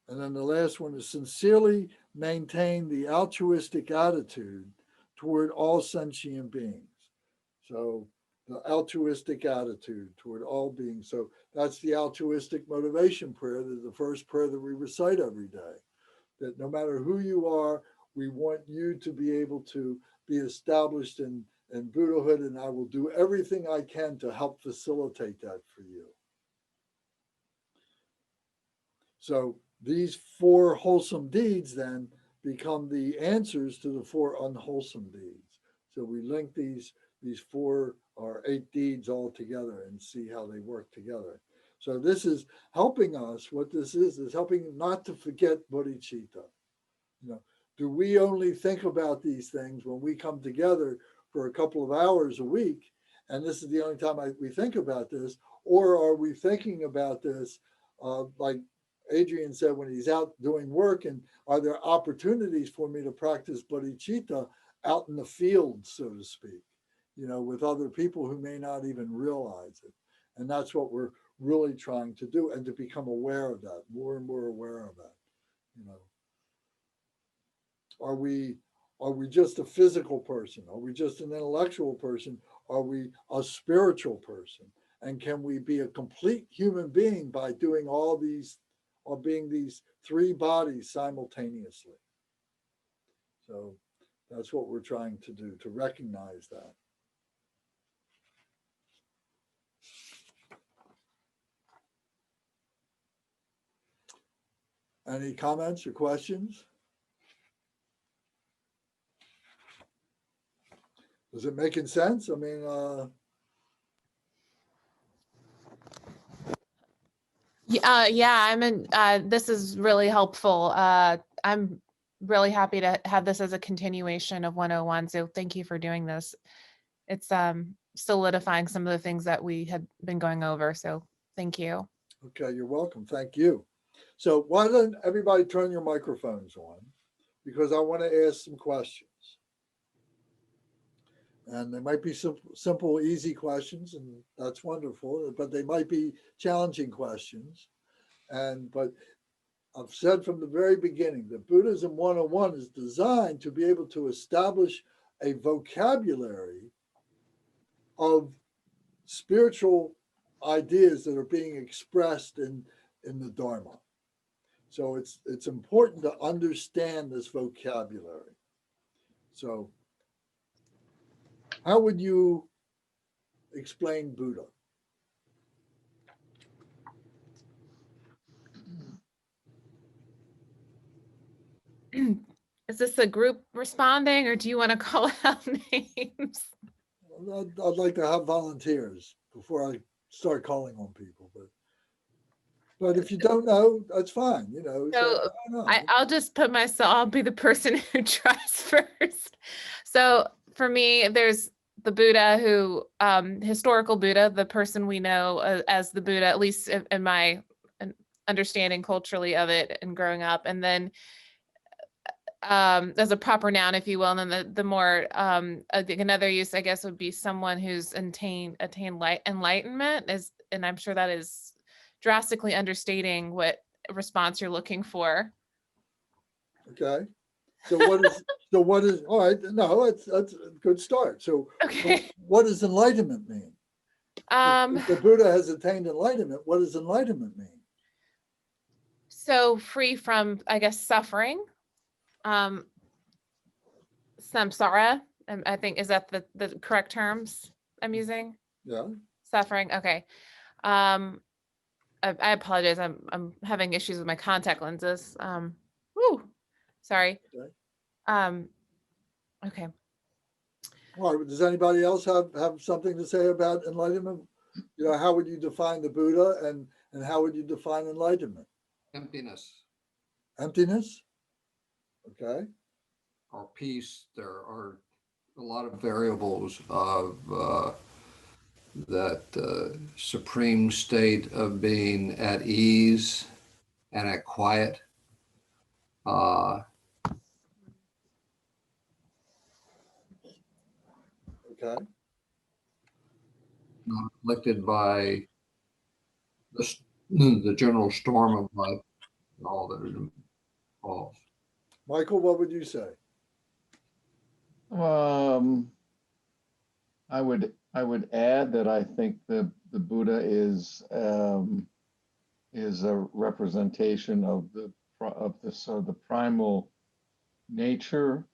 And then the last one is sincerely maintain the altruistic attitude toward all sentient beings. So the altruistic attitude toward all beings. So that's the altruistic motivation prayer, the first prayer that we recite every day. That no matter who you are, we want you to be able to be established in Buddhahood, and I will do everything I can to help facilitate that for you. So these 4 wholesome deeds then become the answers to the 4 unwholesome deeds. So we link these 4 or 8 deeds all together and see how they work together. So this is helping us. What this is helping not to forget bodhicitta. You know, do we only think about these things when we come together for a couple of hours a week, and this is the only time we think about this, or are we thinking about this like Adrian said, when he's out doing work, and are there opportunities for me to practice bodhicitta out in the field, so to speak, you know, with other people who may not even realize it. And that's what we're really trying to do, and to become aware of that, more and more aware of that. You know, are we just a physical person? Are we just an intellectual person? Are we a spiritual person? And can we be a complete human being by doing all these, or being these 3 bodies simultaneously? So that's what we're trying to do, to recognize that. Any comments or questions? Is it making sense? I mean, yeah, I'm in, this is really helpful. I'm really happy to have this as a continuation of 101. So thank you for doing this. It's solidifying some of the things that we had been going over. So thank you. Okay, you're welcome. Thank you. So why don't everybody turn your microphones on, because I want to ask some questions. And they might be simple, easy questions, and that's wonderful, but they might be challenging questions. But I've said from the very beginning that Buddhism 101 is designed to be able to establish a vocabulary of spiritual ideas that are being expressed in the Dharma. So it's important to understand this vocabulary. So how would you explain Buddha? Is this a group responding, or do you want to call out names? I'd like to have volunteers before I start calling on people, but if you don't know, that's fine. You know, So I don't know. I'll just put myself, I'll be the person who tries first. So for me, there's the Buddha who, historical Buddha, the person we know as the Buddha, at least in my understanding culturally of it and growing up. And then as a proper noun, if you will, and then the more, I think another use, I guess, would be someone who's attained enlightenment is, and I'm sure that is drastically understating what response you're looking for. Okay. So what is all right? No, that's a good start. So Okay. what does enlightenment mean? If the Buddha has attained enlightenment, what does enlightenment mean? So free from, I guess, suffering, samsara, I think, is that the correct terms I'm using? Yeah. Suffering. Okay. I apologize. I'm having issues with my contact lenses. Sorry. Okay. Okay. All right. Does anybody else have something to say about enlightenment? You know, how would you define the Buddha, and how would you define enlightenment? Emptiness Emptiness. Okay. or peace. There are a lot of variables of that supreme state of being at ease and at quiet. Okay. Not afflicted by the general storm of life and all that it involves. Michael, what would you say? I would add that I think the Buddha is a representation of the primal nature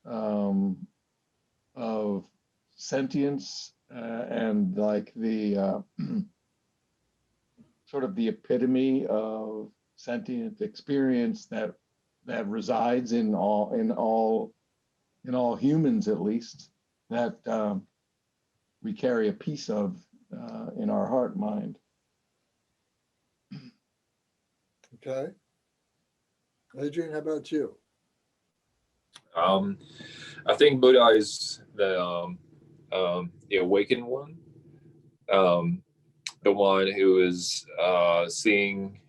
of sentience, and like the sort of the epitome of sentient experience that resides in all humans, at least, that we carry a piece of in our heart mind. Okay. Adrian, how about you? I think Buddha is the awakened one, the one who is seeing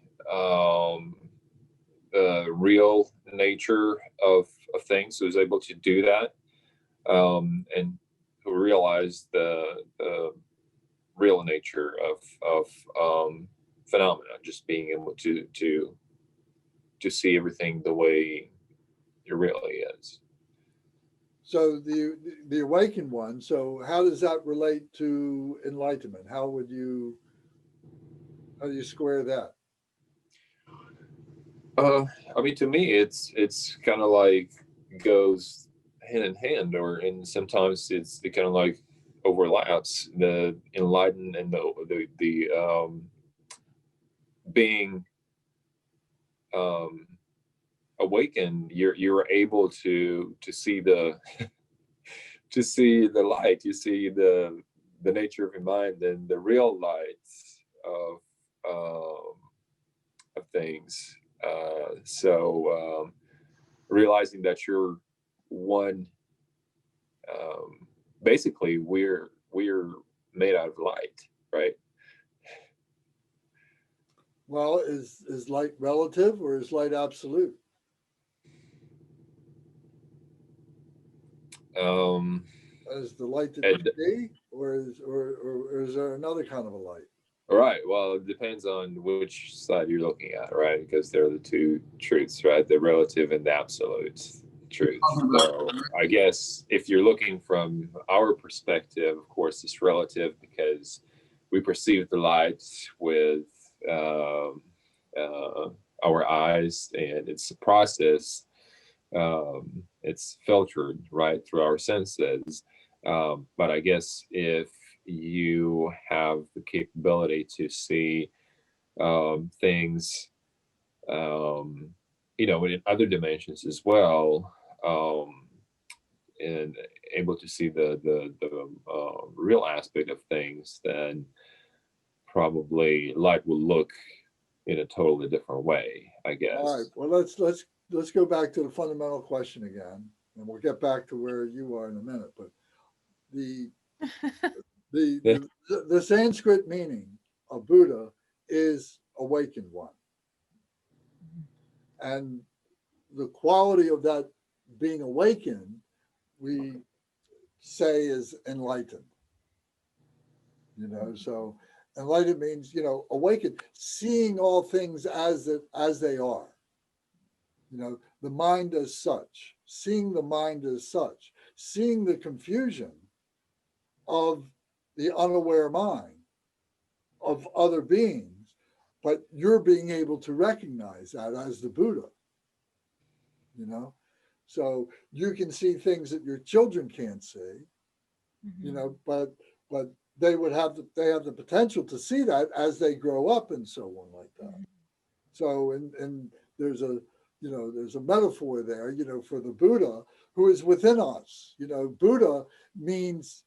the real nature of things, who is able to do that, and who realized the real nature of phenomena, just being able to see everything the way it really is. So the awakened one. So how does that relate to enlightenment? How do you square that? I mean, to me, it's kind of like goes hand in hand, and sometimes it kind of like overlaps. The enlightened and the being awakened, you're able to see the to see the light. You see the nature of your mind and the real lights of things. So realizing that you're one, basically we're made out of light, right? Well, is light relative or is light absolute? Is the light that you see, or is there another kind of a light? Right. Well, it depends on which side you're looking at, right? Because there are the two truths, right? The relative and the absolute truth. So I guess if you're looking from our perspective, of course, it's relative because we perceive the light with our eyes, and it's a process. It's filtered right through our senses. But I guess if you have the capability to see things, in other dimensions as well, and able to see the real aspect of things, then probably light will look in a totally different way, I guess. All right. Well, let's go back to the fundamental question again, and we'll get back to where you are in a minute. But the the Sanskrit meaning of Buddha is awakened one, and the quality of that being awakened, we say, is enlightened. So enlightened means, awakened, seeing all things as they are. The mind as such, seeing the mind as such, seeing the confusion of the unaware mind of other beings, but you're being able to recognize that as the Buddha. So you can see things that your children can't see, but they have the potential to see that as they grow up and so on like that. So and there's a metaphor there, for the Buddha who is within us. Buddha means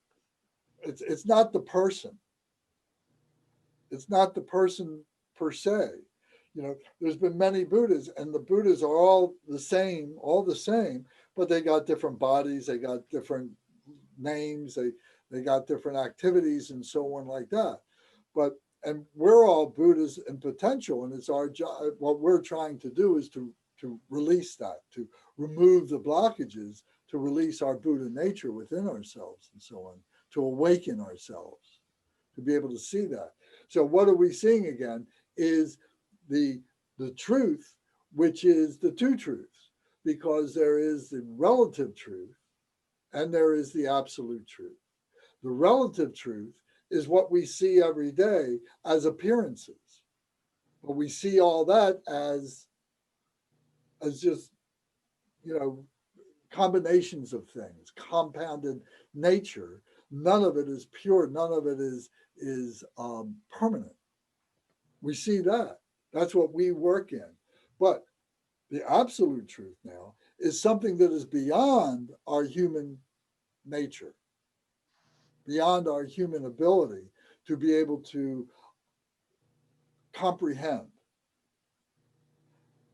it's not the person. It's not the person per se. There's been many Buddhas, and the Buddhas are all the same, but they got different bodies, they got different names, they got different activities and so on like that. And we're all Buddhas in potential, and it's our job. What we're trying to do is to release that, to remove the blockages, to release our Buddha nature within ourselves and so on, to awaken ourselves, to be able to see that. So what are we seeing again is the truth, which is the two truths, because there is the relative truth and there is the absolute truth. The relative truth is what we see every day as appearances, but we see all that as just, combinations of things, compounded nature. None of it is pure. None of it is permanent. We see that. That's what we work in. But the absolute truth now is something that is beyond our human nature, beyond our human ability to be able to comprehend.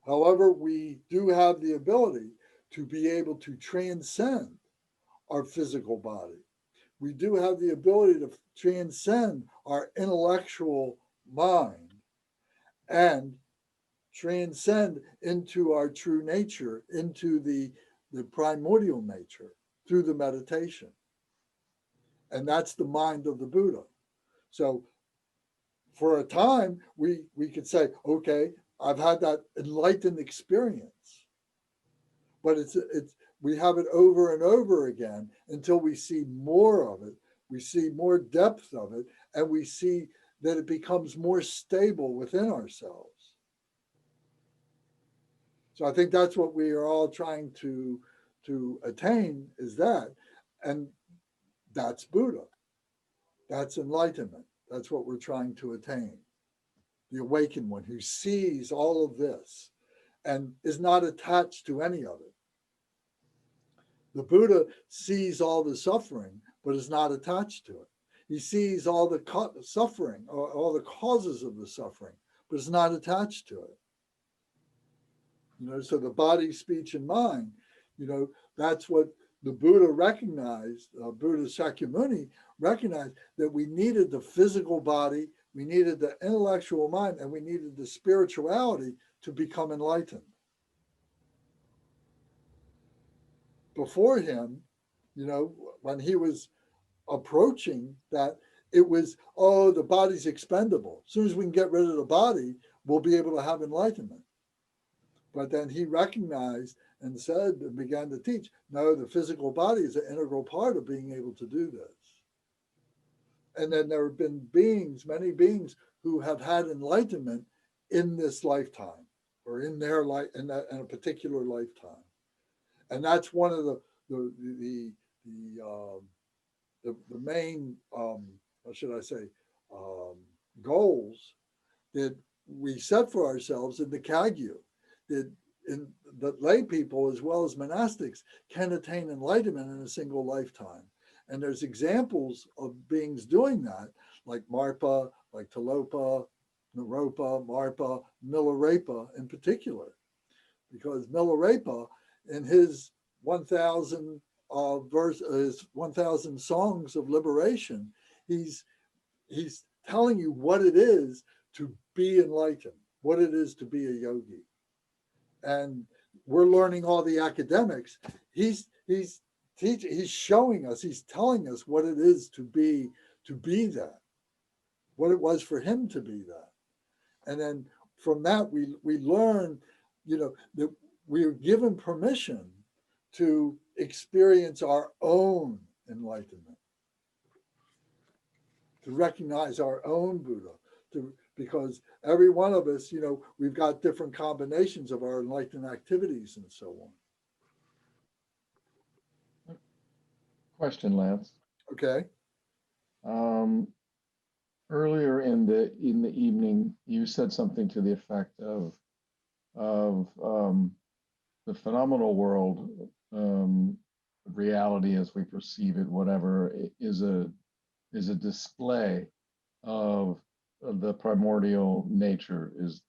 However, we do have the ability to be able to transcend our physical body. We do have the ability to transcend our intellectual mind and transcend into our true nature, into the primordial nature through the meditation. And that's the mind of the Buddha. So for a time, we could say, okay, I've had that enlightened experience. But we have it over and over again until we see more of it, we see more depth of it, and we see that it becomes more stable within ourselves. So I think that's what we are all trying to attain, is that. And that's Buddha. That's enlightenment. That's what we're trying to attain. The awakened one who sees all of this and is not attached to any of it. The Buddha sees all the suffering, but is not attached to it. He sees all the suffering, or all the causes of the suffering, but is not attached to it. So the body, speech, and mind, that's what the Buddha recognized, Buddha Shakyamuni recognized, that we needed the physical body, we needed the intellectual mind, and we needed the spirituality to become enlightened. Before him, when he was approaching that, it was, the body's expendable. As soon as we can get rid of the body, we'll be able to have enlightenment. But then he recognized and said and began to teach, no, the physical body is an integral part of being able to do this. And then there have been many beings who have had enlightenment in this lifetime. or in their life, in a particular lifetime. And that's one of the main, what should I say, goals that we set for ourselves in the Kagyu, that lay people as well as monastics can attain enlightenment in a single lifetime. And there's examples of beings doing that, like Marpa, like Tilopa, Naropa, Marpa, Milarepa in particular. Because Milarepa, in his 1,000 his 1,000 songs of liberation, he's telling you what it is to be enlightened, what it is to be a yogi. And we're learning all the academics. He's showing us, he's telling us what it is to be that, what it was for him to be that. And then from that, we learn, that we are given permission to experience our own enlightenment, to recognize our own Buddha, because every one of us, we've got different combinations of our enlightened activities and so on. Question, Lance. Okay. Earlier in the evening, you said something to the effect of the phenomenal world, reality as we perceive it, whatever, is a display of the primordial nature. Is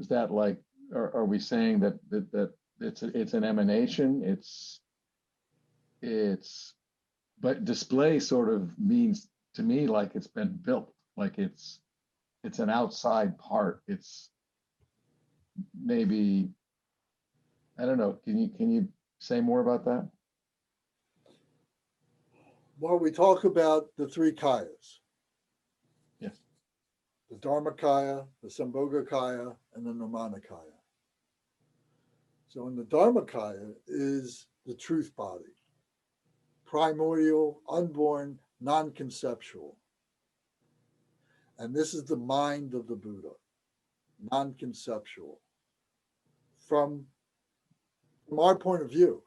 that like, are we saying that it's an emanation? But display sort of means to me like it's been built, like it's an outside part. It's maybe, I don't know. Can you say more about that? Well, we talk about the three kayas. Yes. The Dharmakaya, the Sambhogakaya, and the Nirmanakaya. So in the Dharmakaya is the truth body, primordial, unborn, non-conceptual. And this is the mind of the Buddha, non-conceptual. From our point of view,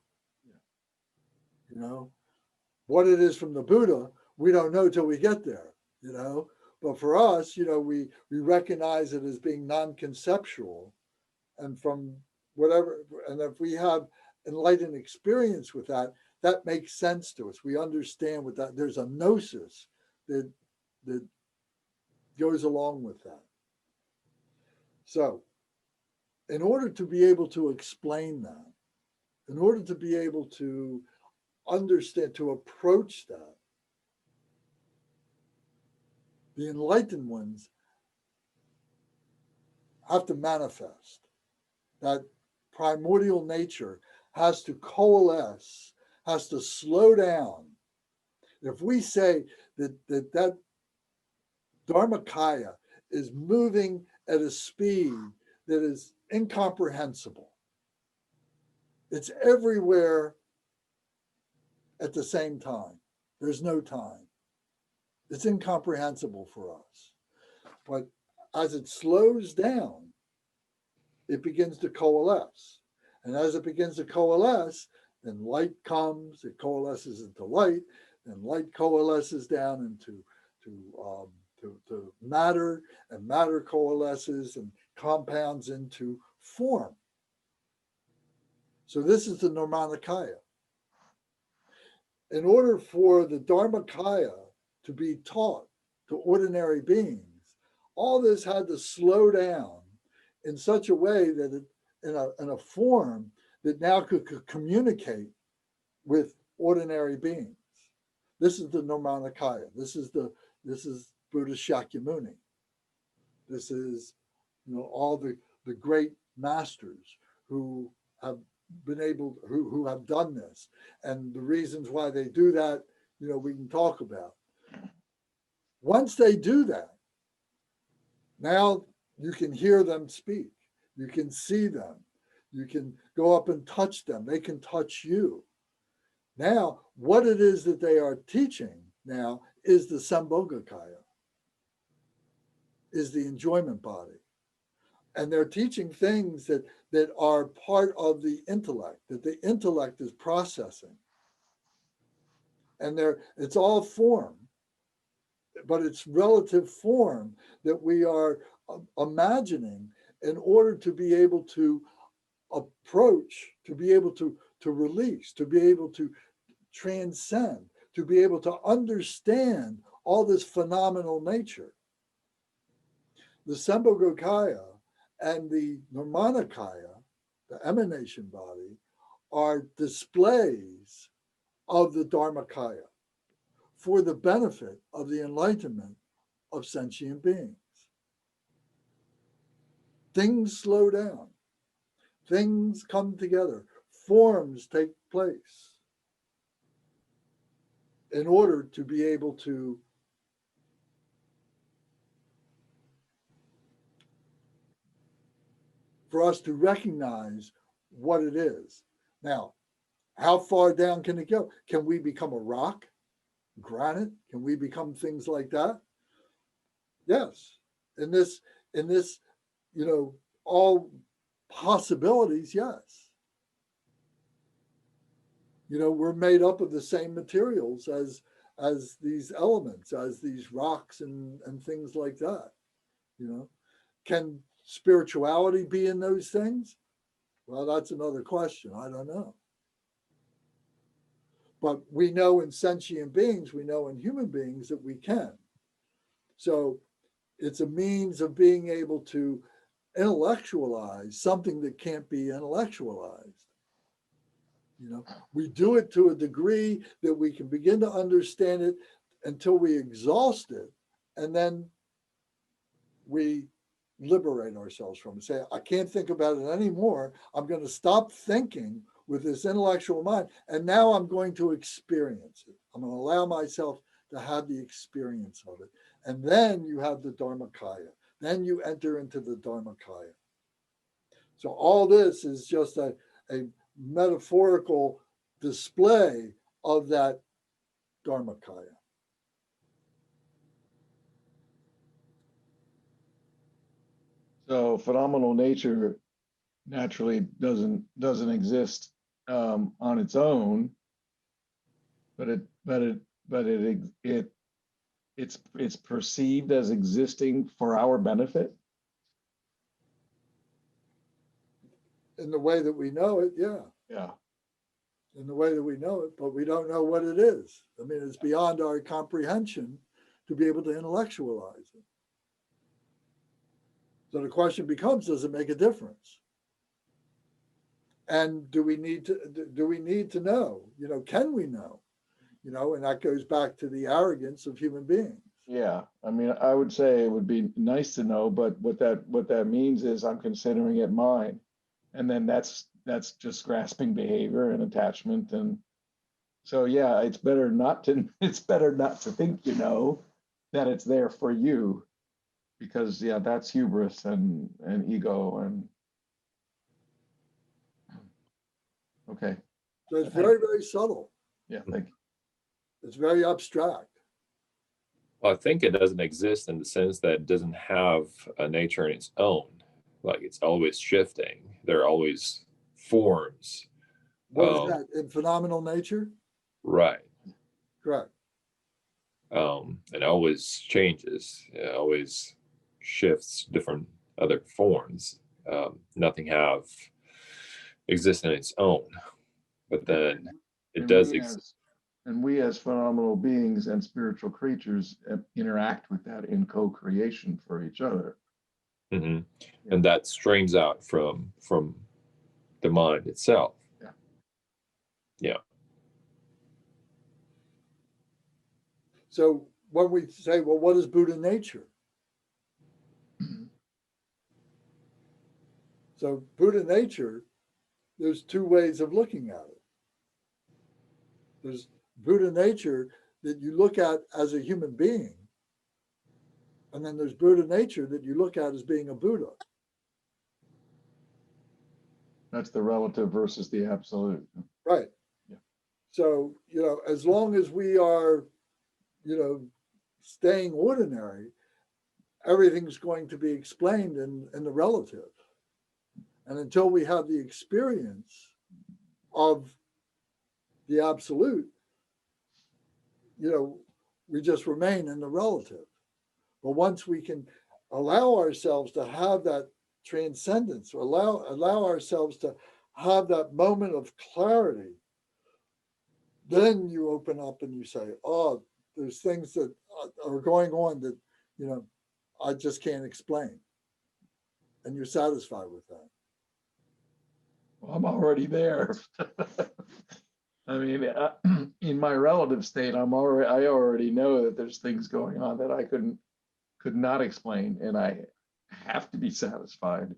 what it is from the Buddha, we don't know till we get there, But for us, we recognize it as being non-conceptual, and from whatever, and if we have enlightened experience with that, that makes sense to us. We understand what that, there's a gnosis that goes along with that. So, in order to be able to explain that, in order to be able to understand, to approach that, the enlightened ones have to manifest. That primordial nature has to coalesce, has to slow down. If we say that Dharmakaya is moving at a speed that is incomprehensible, it's everywhere at the same time. There's no time. It's incomprehensible for us. But as it slows down, it begins to coalesce. And as it begins to coalesce, then light comes, it coalesces into light, and light coalesces down into to matter, and matter coalesces and compounds into form. So this is the Nirmanakaya. In order for the Dharmakaya to be taught to ordinary beings, all this had to slow down in such a way that it, in a form that now could communicate with ordinary beings. This is the Nirmanakaya. This is Buddha Shakyamuni. This is, all the great masters who have been able, who have done this, and the reasons why they do that, we can talk about. Once they do that, now you can hear them speak, you can see them, you can go up and touch them, they can touch you. Now, what it is that they are teaching now is the Sambhogakaya, is the enjoyment body. And they're teaching things that are part of the intellect, that the intellect is processing. And it's all form, but it's relative form that we are imagining in order to be able to approach, to be able to release, to be able to transcend, to be able to understand all this phenomenal nature. The Sambhogakaya and the Nirmanakaya, the emanation body, are displays of the Dharmakaya for the benefit of the enlightenment of sentient beings. Things slow down. Things come together. Forms take place in order to be able to for us to recognize what it is. Now, how far down can it go? Can we become a rock, granite? Can we become things like that? Yes. In this, all possibilities, yes. We're made up of the same materials as these elements, as these rocks and things like that. Can spirituality be in those things? Well, that's another question. I don't know. But we know in sentient beings, we know in human beings that we can. So it's a means of being able to intellectualize something that can't be intellectualized. We do it to a degree that we can begin to understand it until we exhaust it, and then we liberate ourselves from it. Say, I can't think about it anymore. I'm going to stop thinking with this intellectual mind, and now I'm going to experience it. I'm going to allow myself to have the experience of it. And then you have the Dharmakaya. Then you enter into the Dharmakaya. So all this is just a metaphorical display of that Dharmakaya. So phenomenal nature naturally doesn't exist on its own, but it's perceived as existing for our benefit. In the way that we know it, yeah. Yeah. In the way that we know it, but we don't know what it is. I mean, it's beyond our comprehension to be able to intellectualize it. So the question becomes, does it make a difference? And do we need to know? Can we know? And that goes back to the arrogance of human beings. Yeah. I mean, I would say it would be nice to know, but what that means is I'm considering it mine. And then that's just grasping behavior and attachment. And so, yeah, it's better not to think, that it's there for you, because yeah, that's hubris and ego. And okay. So it's very, very subtle. Yeah. Thank you. It's very abstract. Well, I think it doesn't exist in the sense that it doesn't have a nature in its own. Like it's always shifting. There are always forms. What is that? In phenomenal nature? Right. Correct. And always changes. It always shifts different other forms. Nothing have exist in its own, but then it does exist. And we as phenomenal beings and spiritual creatures interact with that in co-creation for each other. Mm-hmm. Yeah. And that strains out from the mind itself. Yeah. Yeah. So when we say, well, what is Buddha nature? So Buddha nature, there's two ways of looking at it. There's Buddha nature that you look at as a human being, and then there's Buddha nature that you look at as being a Buddha. That's the relative versus the absolute. Right. Yeah. So, as long as we are, staying ordinary everything's going to be explained in the relative. And until we have the experience of the absolute, we just remain in the relative. But once we can allow ourselves to have that transcendence, or allow ourselves to have that moment of clarity, then you open up and you say, oh, there's things that are going on that, I just can't explain. And you're satisfied with that. Well, I'm already there. I mean, in my relative state, I already know that there's things going on that I could not explain, and I have to be satisfied.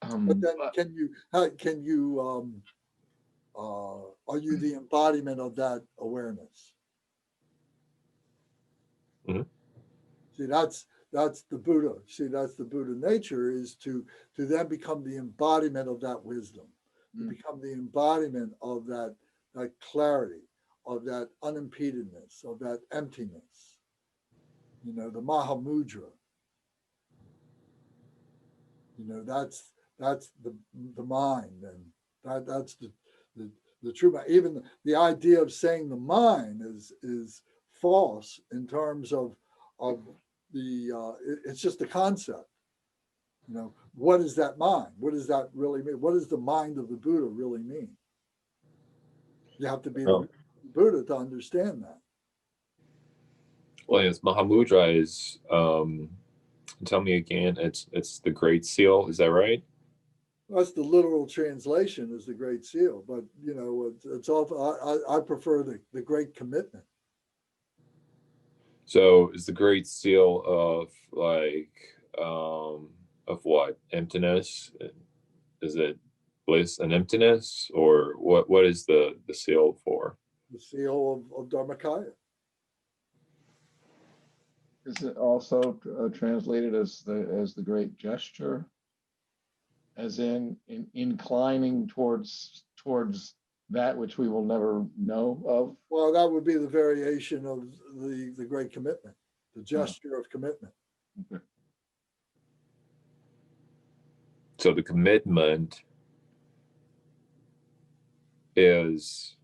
But then are you the embodiment of that awareness? Mm-hmm. See, that's the Buddha. See, that's the Buddha nature, is to then become the embodiment of that wisdom, to become the embodiment of that clarity, of that unimpededness, of that emptiness. The Mahamudra. That's the mind, and that's the true mind. Even the idea of saying the mind is false in terms of the it's just a concept. What is that mind? What does that really mean? What does the mind of the Buddha really mean? You have to be the Buddha to understand that. Well, yes, Mahamudra is, tell me again, it's the Great Seal, is that right? That's the literal translation, is the Great Seal, but it's all. I prefer the Great Commitment. So is the Great Seal of of what? Emptiness? Is it bliss and emptiness, or what is the seal for? The seal of Dharmakaya. Is it also translated as the great gesture, as in inclining towards that which we will never know of? Well, that would be the variation of the Great Commitment, the gesture of commitment. Okay. So the commitment is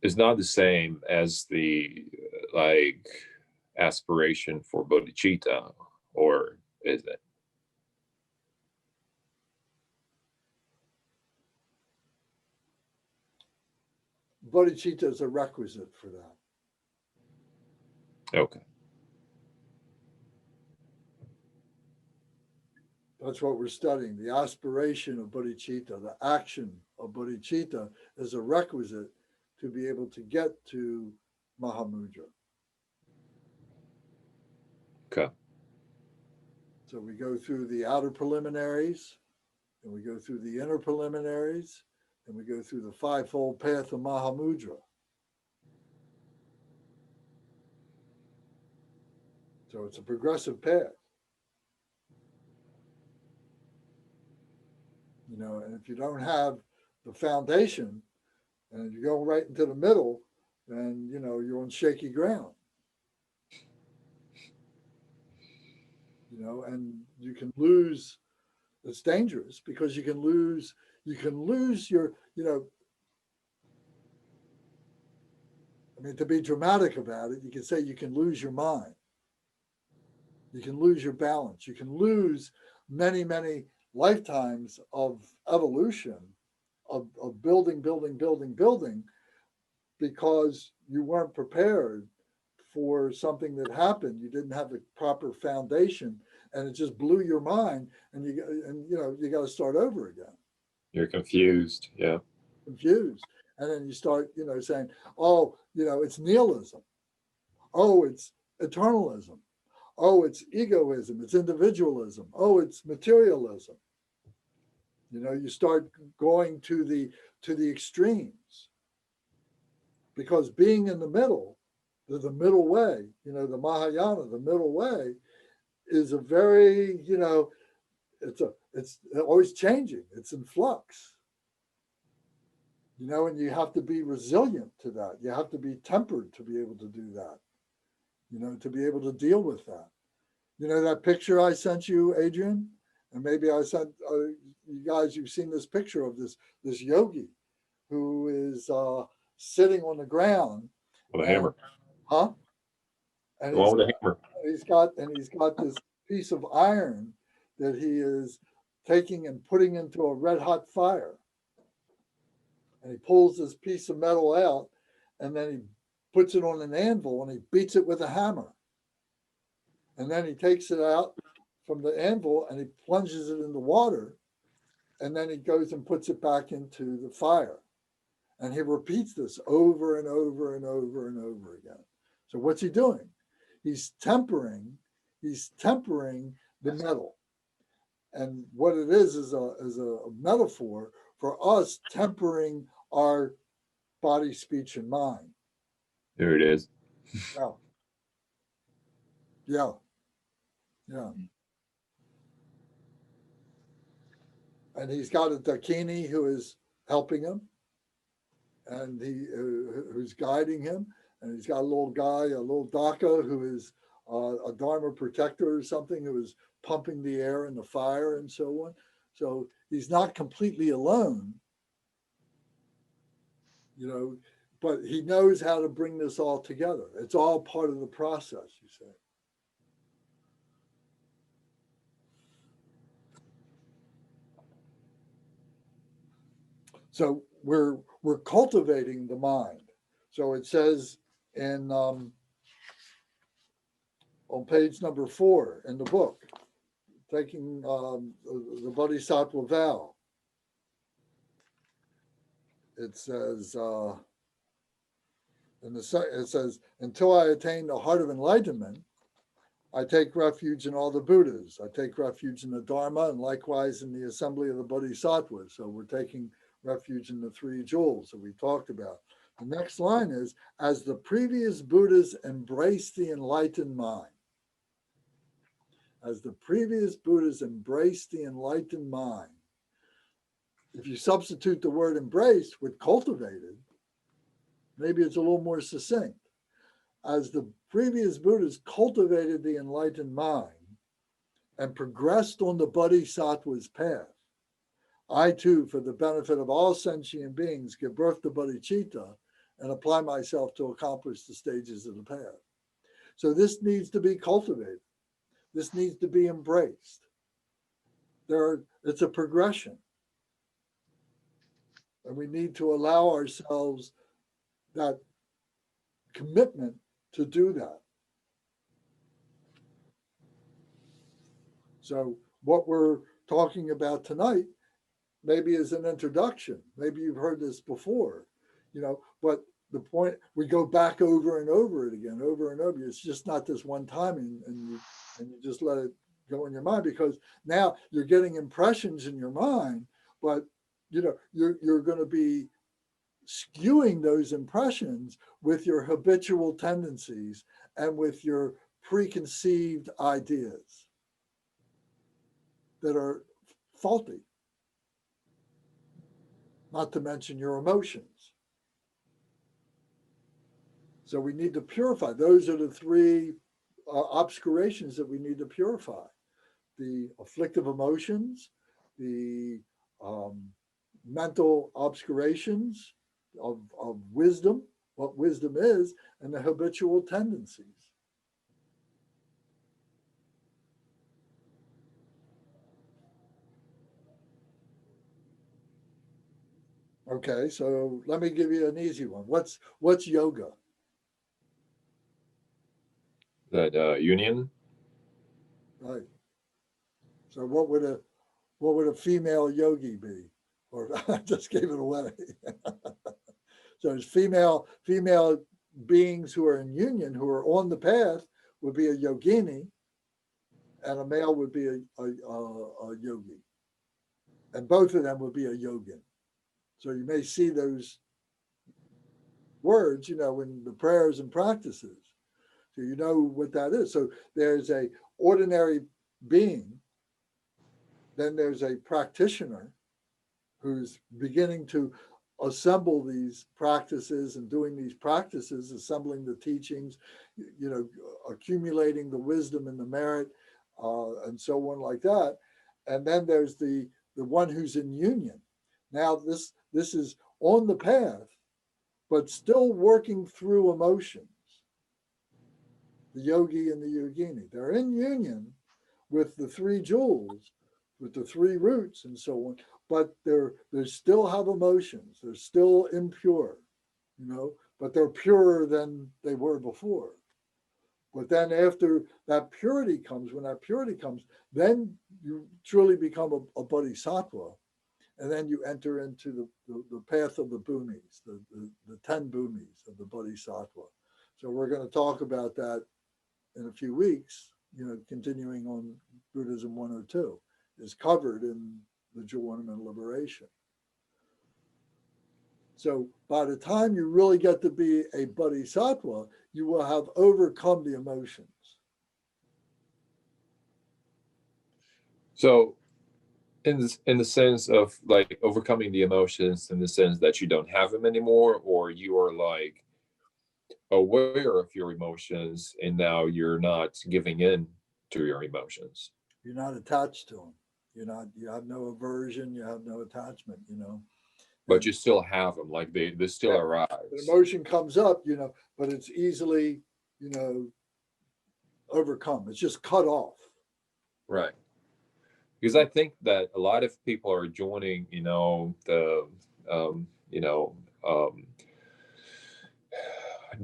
not the same as the aspiration for bodhicitta, or is it? Bodhicitta is a requisite for that. Okay. That's what we're studying. The aspiration of bodhicitta, the action of bodhicitta, is a requisite to be able to get to Mahamudra. Okay. So we go through the outer preliminaries, and we go through the inner preliminaries, and we go through the fivefold path of Mahamudra. So it's a progressive path. And if you don't have the foundation, and you go right into the middle, then you're on shaky ground. And you can lose. It's dangerous because you can lose your, to be dramatic about it, you can say you can lose your mind. You can lose your balance. You can lose many, many lifetimes of evolution, of building, because you weren't prepared for something that happened. You didn't have the proper foundation, and it just blew your mind, and you got to start over again. You're confused. Yeah. Confused. And then you start, saying, oh, it's nihilism. Oh, it's eternalism. Oh, it's egoism. It's individualism. Oh, it's materialism. You start going to the extremes, because being in the middle, the middle way, the Mahayana, the middle way, is a very, it's always changing. It's in flux. And you have to be resilient to that. You have to be tempered to be able to do that. to be able to deal with that. That picture I sent you, Adrian, and maybe I sent you guys, you've seen this picture of this yogi who is sitting on the ground. With a hammer. Huh? And The one with the hammer. he's got this piece of iron that he is taking and putting into a red hot fire. And he pulls this piece of metal out, and then he puts it on an anvil and he beats it with a hammer. And then he takes it out from the anvil and he plunges it in the water, and then he goes and puts it back into the fire. And he repeats this over and over and over and over again. So what's he doing? He's tempering the metal. And what it is a metaphor for us tempering our body, speech, and mind. There it is. Yeah. And he's got a dakini who is helping him, and who's guiding him. And he's got a little guy, a little daka, who is a dharma protector or something, who is pumping the air in the fire and so on. So he's not completely alone, but he knows how to bring this all together. It's all part of the process, you say. So we're cultivating the mind. So it says in on page number 4 in the book, taking the Bodhisattva vow. It says it says, until I attain the heart of enlightenment, I take refuge in all the Buddhas. I take refuge in the Dharma, and likewise in the assembly of the Bodhisattvas. So we're taking refuge in the 3 jewels that we talked about. The next line is, as the previous Buddhas embraced the enlightened mind. As the previous Buddhas embraced the enlightened mind. If you substitute the word embraced with cultivated, maybe it's a little more succinct. As the previous Buddhas cultivated the enlightened mind and progressed on the Bodhisattva's path, I too, for the benefit of all sentient beings, give birth to bodhicitta and apply myself to accomplish the stages of the path. So this needs to be cultivated. This needs to be embraced. It's a progression. And we need to allow ourselves that commitment to do that. So what we're talking about tonight maybe is an introduction. Maybe you've heard this before, but the point, we go back over and over it again, over and over. It's just not this one time and you just let it go in your mind, because now you're getting impressions in your mind, but you're going to be skewing those impressions with your habitual tendencies and with your preconceived ideas that are faulty, not to mention your emotions. So we need to purify. Those are the 3 obscurations that we need to purify: the afflictive emotions, the mental obscurations of wisdom, what wisdom is, and the habitual tendencies. Okay, so let me give you an easy one. What's yoga? That union. Right. So what would a female yogi be? Or I just gave it away. So there's female beings who are in union, who are on the path, would be a yogini, and a male would be a yogi. And both of them would be a yogin. So you may see those words, in the prayers and practices. So you know what that is. So there's a ordinary being, then there's a practitioner who's beginning to assemble these practices and doing these practices, assembling the teachings, accumulating the wisdom and the merit, and so on like that. And then there's the one who's in union. Now this is on the path, but still working through emotions. The yogi and the yogini, they're in union with the three jewels, with the three roots and so on, but they still have emotions. They're still impure, but they're purer than they were before. But then after that purity comes, when that purity comes, then you truly become a bodhisattva. And then you enter into the path of the bhumis, the 10 bhumis of the bodhisattva. So we're going to talk about that in a few weeks, continuing on Buddhism 102, is covered in the Jewel Ornament Liberation. So by the time you really get to be a bodhisattva, you will have overcome the emotions. So in the sense of like overcoming the emotions, in the sense that you don't have them anymore, or you are like aware of your emotions and now you're not giving in to your emotions. You're not attached to them. You have no aversion, you have no attachment, But you still have them, like they still arise. An emotion comes up, but it's easily, overcome. It's just cut off. Right. Because I think that a lot of people are joining,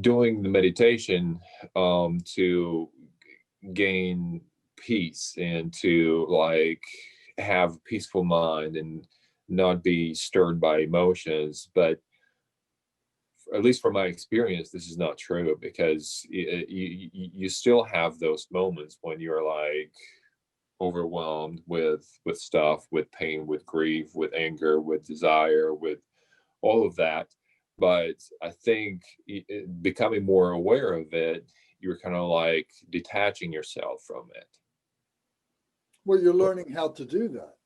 doing the meditation to gain peace and to like have a peaceful mind and not be stirred by emotions. But at least from my experience, this is not true, because you still have those moments when you're like overwhelmed with stuff, with pain, with grief, with anger, with desire, with all of that. But I think becoming more aware of it, you're kind of like detaching yourself from it. Well, you're learning how to do that.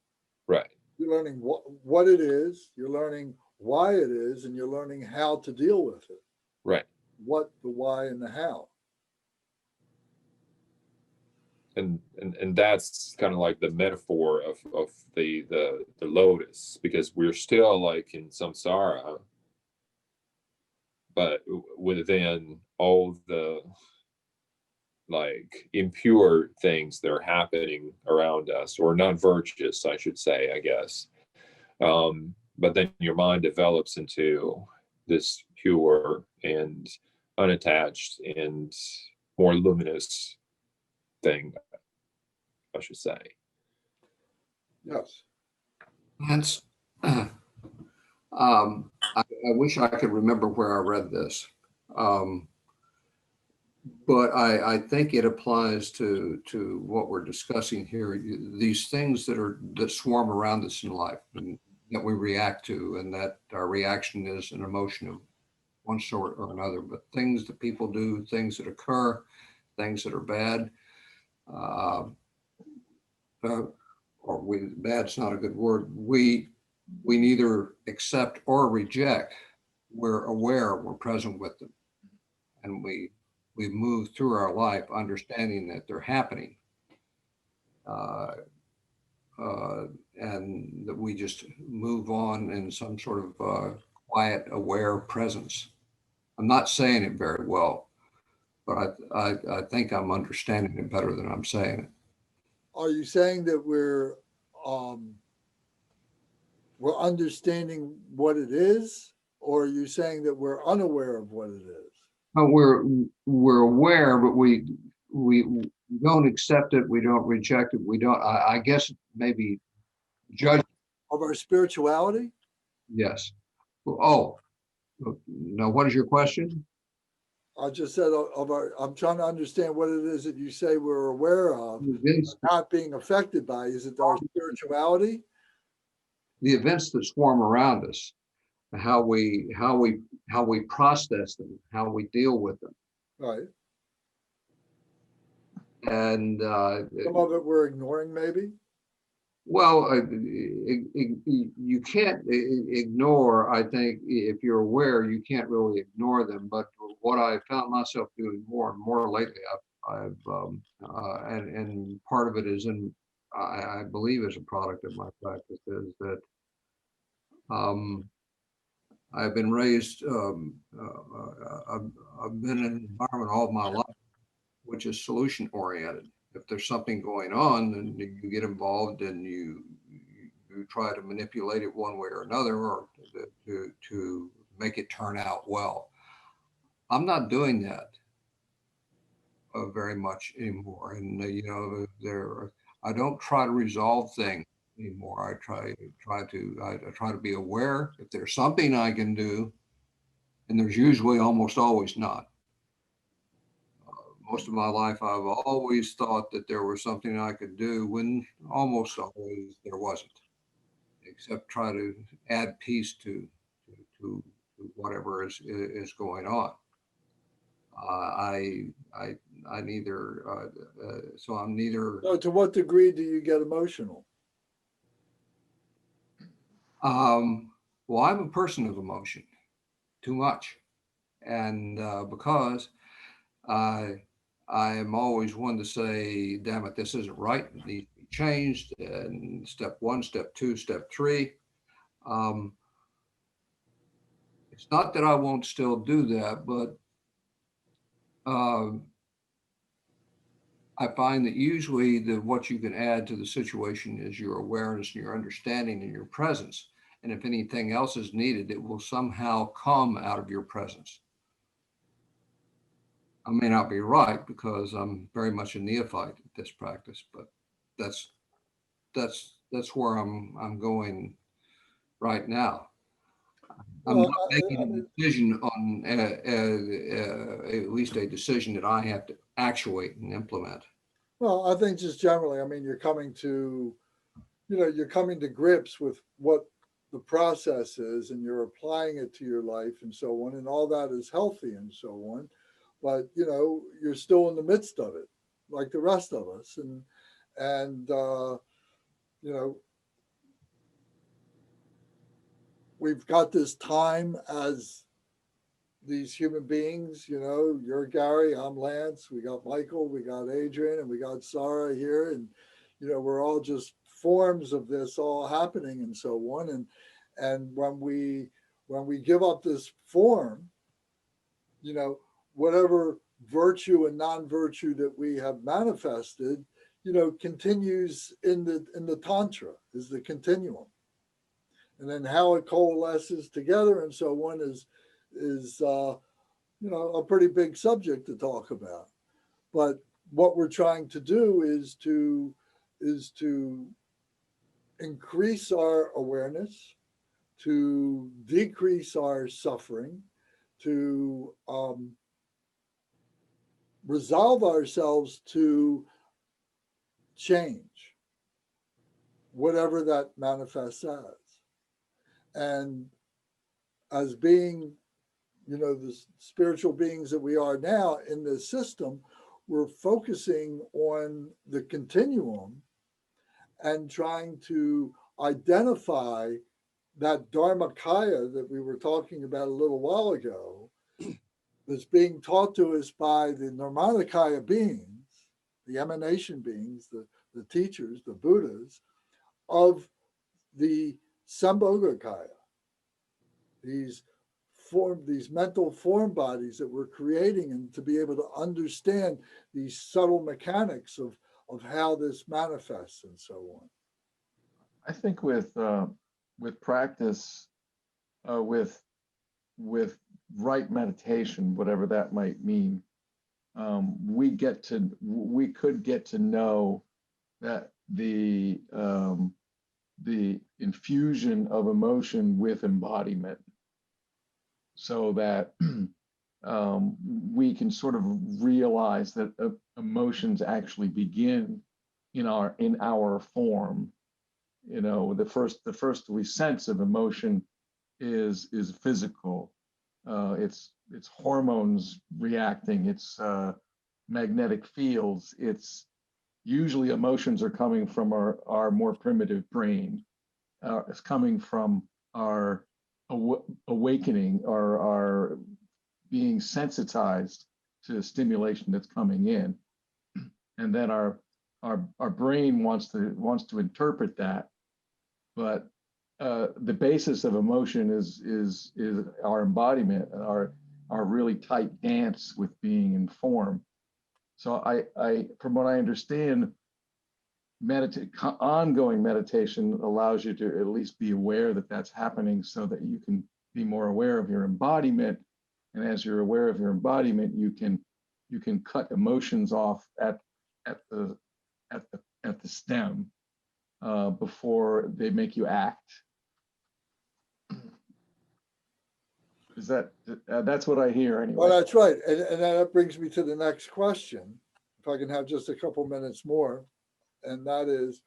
Right. You're learning what it is, you're learning why it is, and you're learning how to deal with it. Right. What, the why, and the how. And that's kind of like the metaphor of the lotus, because we're still like in samsara, but within all the like impure things that are happening around us, or non-virtuous, I should say, I guess. But then your mind develops into this pure and unattached and more luminous thing, I should say. Yes. Hence, I wish I could remember where I read this, but I think it applies to what we're discussing here. These things that swarm around us in life and that we react to, and that our reaction is an emotion of one sort or another. But things that people do, things that occur, things that are bad, bad's not a good word. We neither accept or reject. We're aware, we're present with them, and we move through our life understanding that they're happening, and that we just move on in some sort of quiet, aware presence. I'm not saying it very well, but I think I'm understanding it better than I'm saying it. Are you saying that we're understanding what it is, or are you saying that we're unaware of what it is? We're aware, but we don't accept it. We don't reject it. We don't. I guess maybe judge Of our spirituality? Yes. Oh, no. What is your question? I just said I'm trying to understand what it is that you say we're aware of, not being affected by. Is it our spirituality? The events that swarm around us, how we process them, how we deal with them. Right. And some of it we're ignoring, maybe. Well, you can't ignore, I think, if you're aware, you can't really ignore them. But what I found myself doing more and more lately, and part of it is I believe is a product of my practice, is that I've been raised, I've been in an environment all of my life, which is solution oriented. If there's something going on, then you get involved and you try to manipulate it one way or another, or to make it turn out well. I'm not doing that very much anymore, and I don't try to resolve things anymore. I try to be aware if there's something I can do, and there's usually almost always not. Most of my life, I've always thought that there was something I could do when almost always there wasn't, except try to add peace to whatever is going on. I neither, so I'm neither. So to what degree do you get emotional? Well, I'm a person of emotion, too much, and because I am always one to say, damn it, this isn't right. It needs to be changed. And step one, step two, step three. It's not that I won't still do that, but I find that usually what you can add to the situation is your awareness and your understanding and your presence. And if anything else is needed, it will somehow come out of your presence. I may not be right because I'm very much a neophyte at this practice, but that's where I'm going right now. I'm Well, not making a decision on at least a decision that I have to actuate and implement. well, I think just generally, I mean, you're coming to grips with what the process is, and you're applying it to your life and so on, and all that is healthy and so on. But you're still in the midst of it, like the rest of us, and we've got this time as these human beings. You're Gary, I'm Lance, we got Michael, we got Adrian, and we got Sarah here, and we're all just forms of this all happening and so on. And when we give up this form, whatever virtue and non-virtue that we have manifested, continues in the tantra, is the continuum. And then how it coalesces together and so on is a pretty big subject to talk about. But what we're trying to do is to increase our awareness, to decrease our suffering, to resolve ourselves to change, whatever that manifests as. And as being, the spiritual beings that we are now in this system, we're focusing on the continuum and trying to identify that Dharmakaya that we were talking about a little while ago, that's being taught to us by the Nirmanakaya beings, the emanation beings, the teachers, the Buddhas, of the Sambhogakaya, these mental form bodies that we're creating, and to be able to understand these subtle mechanics of how this manifests and so on. I think with practice, with right meditation, whatever that might mean, we could get to know that the infusion of emotion with embodiment, so that we can sort of realize that emotions actually begin in our form. The first we sense of emotion is physical. It's hormones reacting. It's magnetic fields. It's usually emotions are coming from our more primitive brain. It's coming from our awakening, our being sensitized to the stimulation that's coming in, and then our brain wants to interpret that, but the basis of emotion is our embodiment, our really tight dance with being in form. So I from what I understand, ongoing meditation allows you to at least be aware that that's happening, so that you can be more aware of your embodiment. And as you're aware of your embodiment, you can cut emotions off at the stem before they make you act. Is that's what I hear anyway? Well, that's right. And that brings me to the next question, if I can have just a couple minutes more. And that is,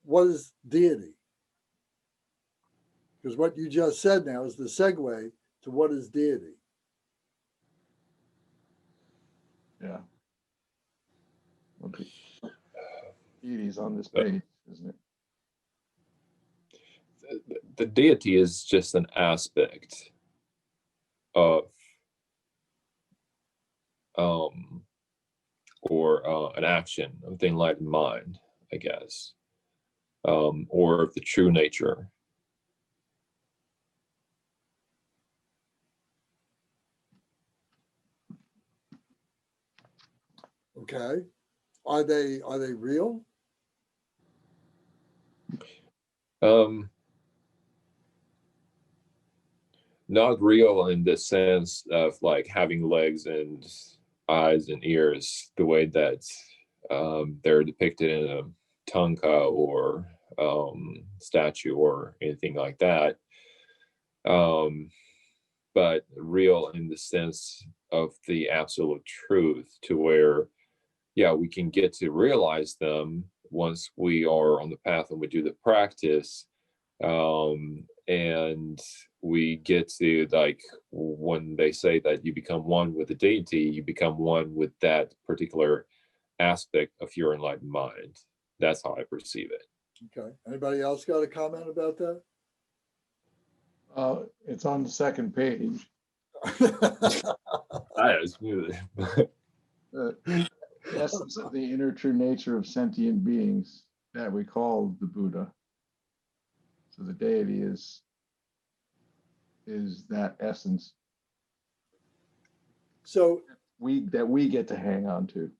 what is deity? Because what you just said now is the segue to what is deity. Yeah. Okay. Deity's on this page, isn't it? The deity is just an aspect of or an action of the enlightened mind, I guess, or of the true nature. Okay. Are they real? Not real in the sense of like having legs and eyes and ears, the way that they're depicted in a tanka or statue or anything like that. But real in the sense of the absolute truth, to where, yeah, we can get to realize them once we are on the path and we do the practice. And we get to, like, when they say that you become one with the deity, you become one with that particular aspect of your enlightened mind. That's how I perceive it. Okay. Anybody else got a comment about that? It's on the second page. I was smooth. The essence of the inner true nature of sentient beings that we call the Buddha. So the deity is that essence. So that we get to hang on to.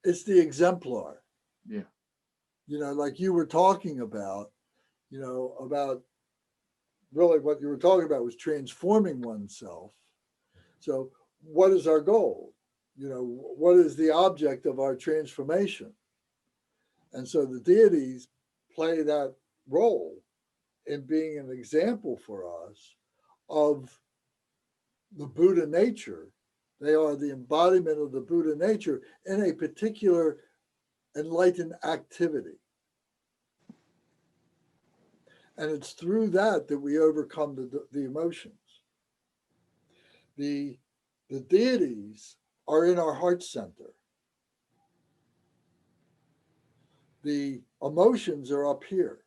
it's the exemplar. Yeah. Like you were talking about, about really what you were talking about was transforming oneself. So what is our goal? What is the object of our transformation? And so the deities play that role in being an example for us of the Buddha nature. They are the embodiment of the Buddha nature in a particular enlightened activity. And it's through that we overcome the emotions. The deities are in our heart center. The emotions are up here.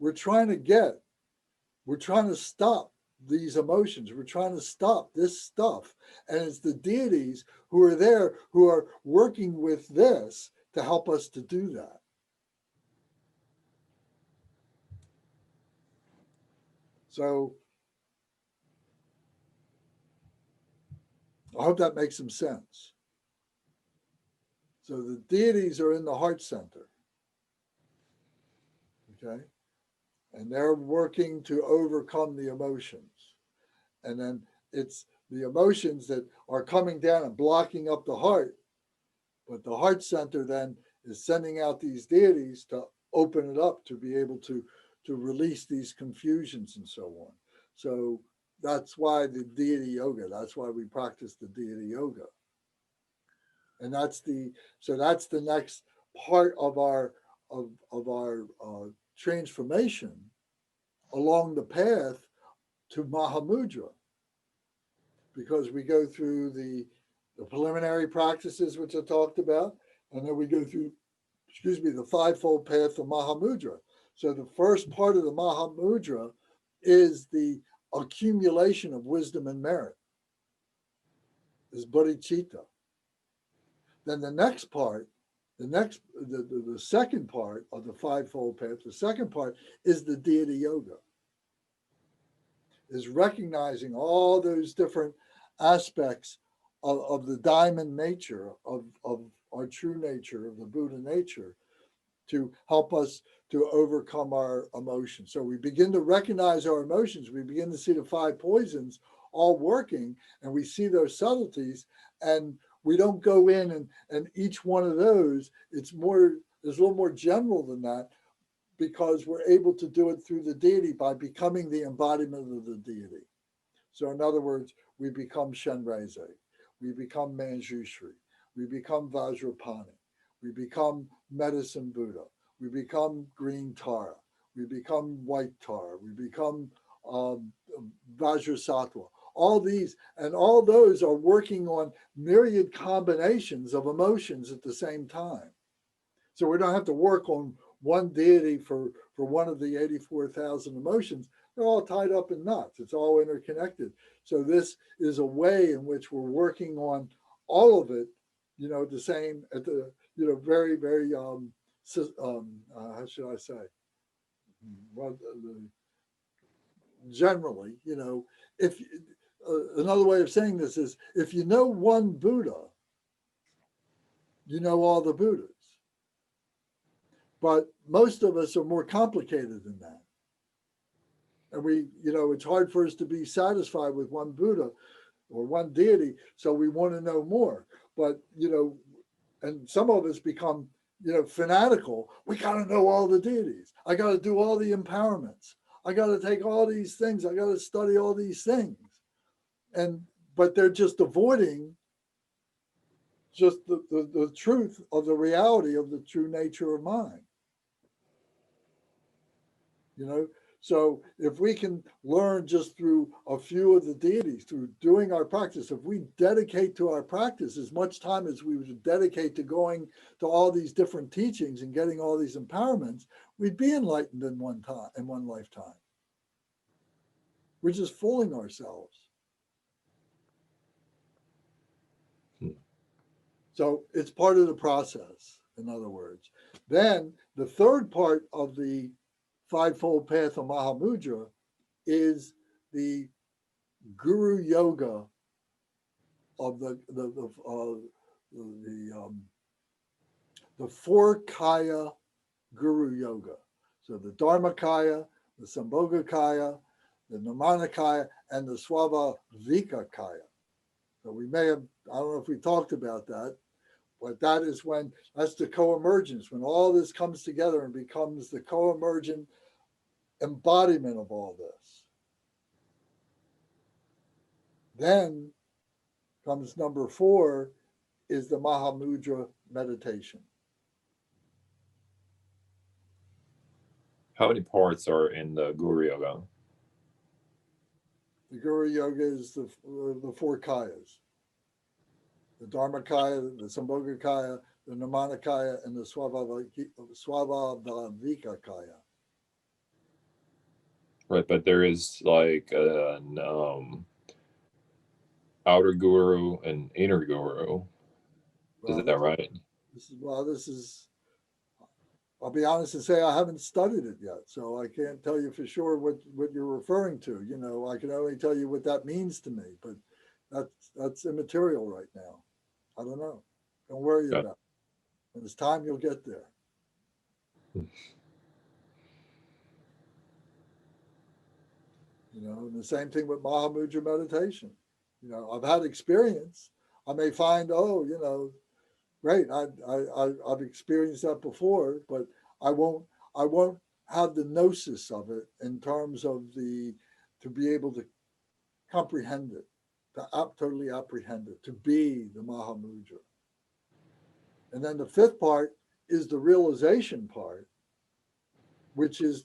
We're trying to stop these emotions. We're trying to stop this stuff. And it's the deities who are there, who are working with this to help us to do that. So I hope that makes some sense. So the deities are in the heart center. Okay? And they're working to overcome the emotions. And then it's the emotions that are coming down and blocking up the heart. But the heart center then is sending out these deities to open it up, to be able to release these confusions and so on. So that's why the deity yoga, that's why we practice the deity yoga. And that's the next part of our transformation along the path to Mahamudra, because we go through the preliminary practices, which I talked about, And then we go through, the fivefold path of Mahamudra. So the first part of the Mahamudra is the accumulation of wisdom and merit, is bodhicitta. Then the next part, the second part of the fivefold path, the second part is the deity yoga, is recognizing all those different aspects of the diamond nature, of our true nature, of the Buddha nature, to help us to overcome our emotions. So we begin to recognize our emotions. We begin to see the five poisons all working, and we see those subtleties, and we don't go in and each one of those, it's a little more general than that, because we're able to do it through the deity by becoming the embodiment of the deity. So in other words, we become Shenreze, we become Manjushri, we become Vajrapani, we become Medicine Buddha, we become Green Tara, we become White Tara, we become Vajrasattva. All these and all those are working on myriad combinations of emotions at the same time. So we don't have to work on one deity for one of the 84,000 emotions. They're all tied up in knots. It's all interconnected. So this is a way in which we're working on all of it, at the very, very, how should I say? Well, generally, if another way of saying this is, if you know one Buddha, you know all the Buddhas. But most of us are more complicated than that. And it's hard for us to be satisfied with one Buddha or one deity. So we want to know more. But, and some of us become, fanatical. We got to know all the deities. I got to do all the empowerments. I got to take all these things. I got to study all these things. But they're just avoiding just the truth of the reality of the true nature of mind. So if we can learn just through a few of the deities, through doing our practice, if we dedicate to our practice as much time as we would dedicate to going to all these different teachings and getting all these empowerments, we'd be enlightened in one lifetime. We're just fooling ourselves. So it's part of the process, in other words. Then the third part of the fivefold path of Mahamudra is the guru yoga of the four kaya guru yoga. So the Dharmakaya, the Sambhogakaya, the Nirmanakaya, and the Swabhavika kaya. So we may have, I don't know if we talked about that, but that's the co-emergence, when all this comes together and becomes the co-emergent embodiment of all this. Then comes number 4, is the Mahamudra meditation. How many parts are in the Guru Yoga? The Guru Yoga is the 4 kayas. The Dharmakaya, the Sambhogakaya, the Nirmanakaya, and the Swabhavika kaya. Right, but there is like an outer guru and inner guru. Is that right? I'll be honest and say I haven't studied it yet, so I can't tell you for sure what you're referring to. I can only tell you what that means to me, but that's immaterial right now. I don't know. Don't worry about it. When it's time, you'll get there. And the same thing with Mahamudra meditation. I've had experience. I may find, great, I've experienced that before, but I won't have the gnosis of it in terms of to be able to comprehend it, to totally apprehend it, to be the Mahamudra. And then the 5th part is the realization part, which is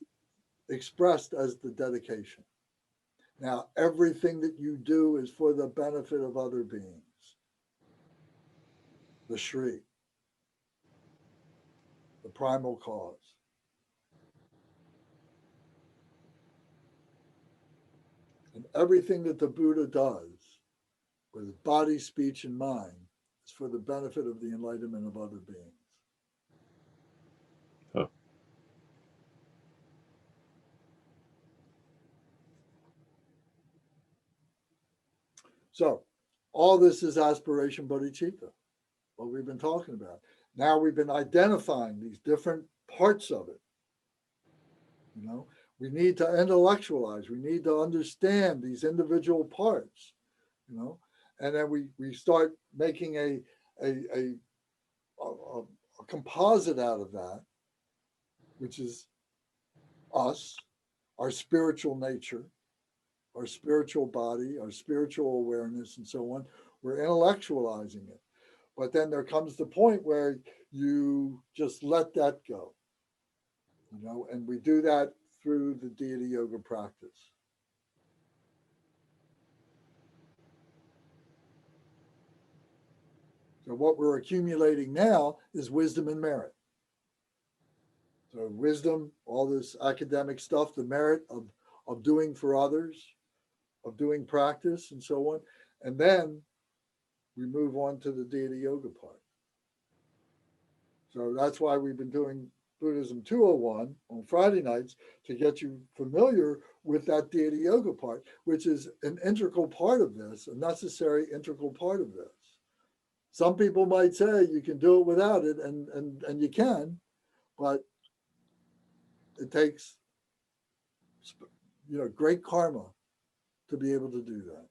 expressed as the dedication. Now, everything that you do is for the benefit of other beings. The Shri. primal cause. And everything that the Buddha does with body, speech, and mind is for the benefit of the enlightenment of other beings. Huh. So all this is aspiration bodhicitta, what we've been talking about. Now we've been identifying these different parts of it. You know, we need to intellectualize, we need to understand these individual parts, you know, and then we start making a composite out of that, which is us, our spiritual nature, our spiritual body, our spiritual awareness, and so on. We're intellectualizing it. But then there comes the point where you just let that go, you know, and we do that through the deity yoga practice. So what we're accumulating now is wisdom and merit. So wisdom, all this academic stuff, the merit of doing for others, of doing practice and so on. And then we move on to the deity yoga part. So that's why we've been doing Buddhism 201 on Friday nights, to get you familiar with that deity yoga part, which is an integral part of this, a necessary integral part of this. Some people might say you can do it without it, and you can, but it takes, you know, great karma to be able to do that.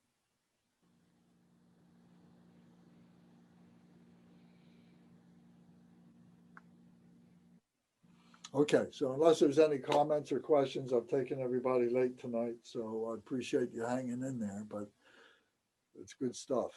Okay, so unless there's any comments or questions, I've taken everybody late tonight, so I appreciate you hanging in there, but it's good stuff.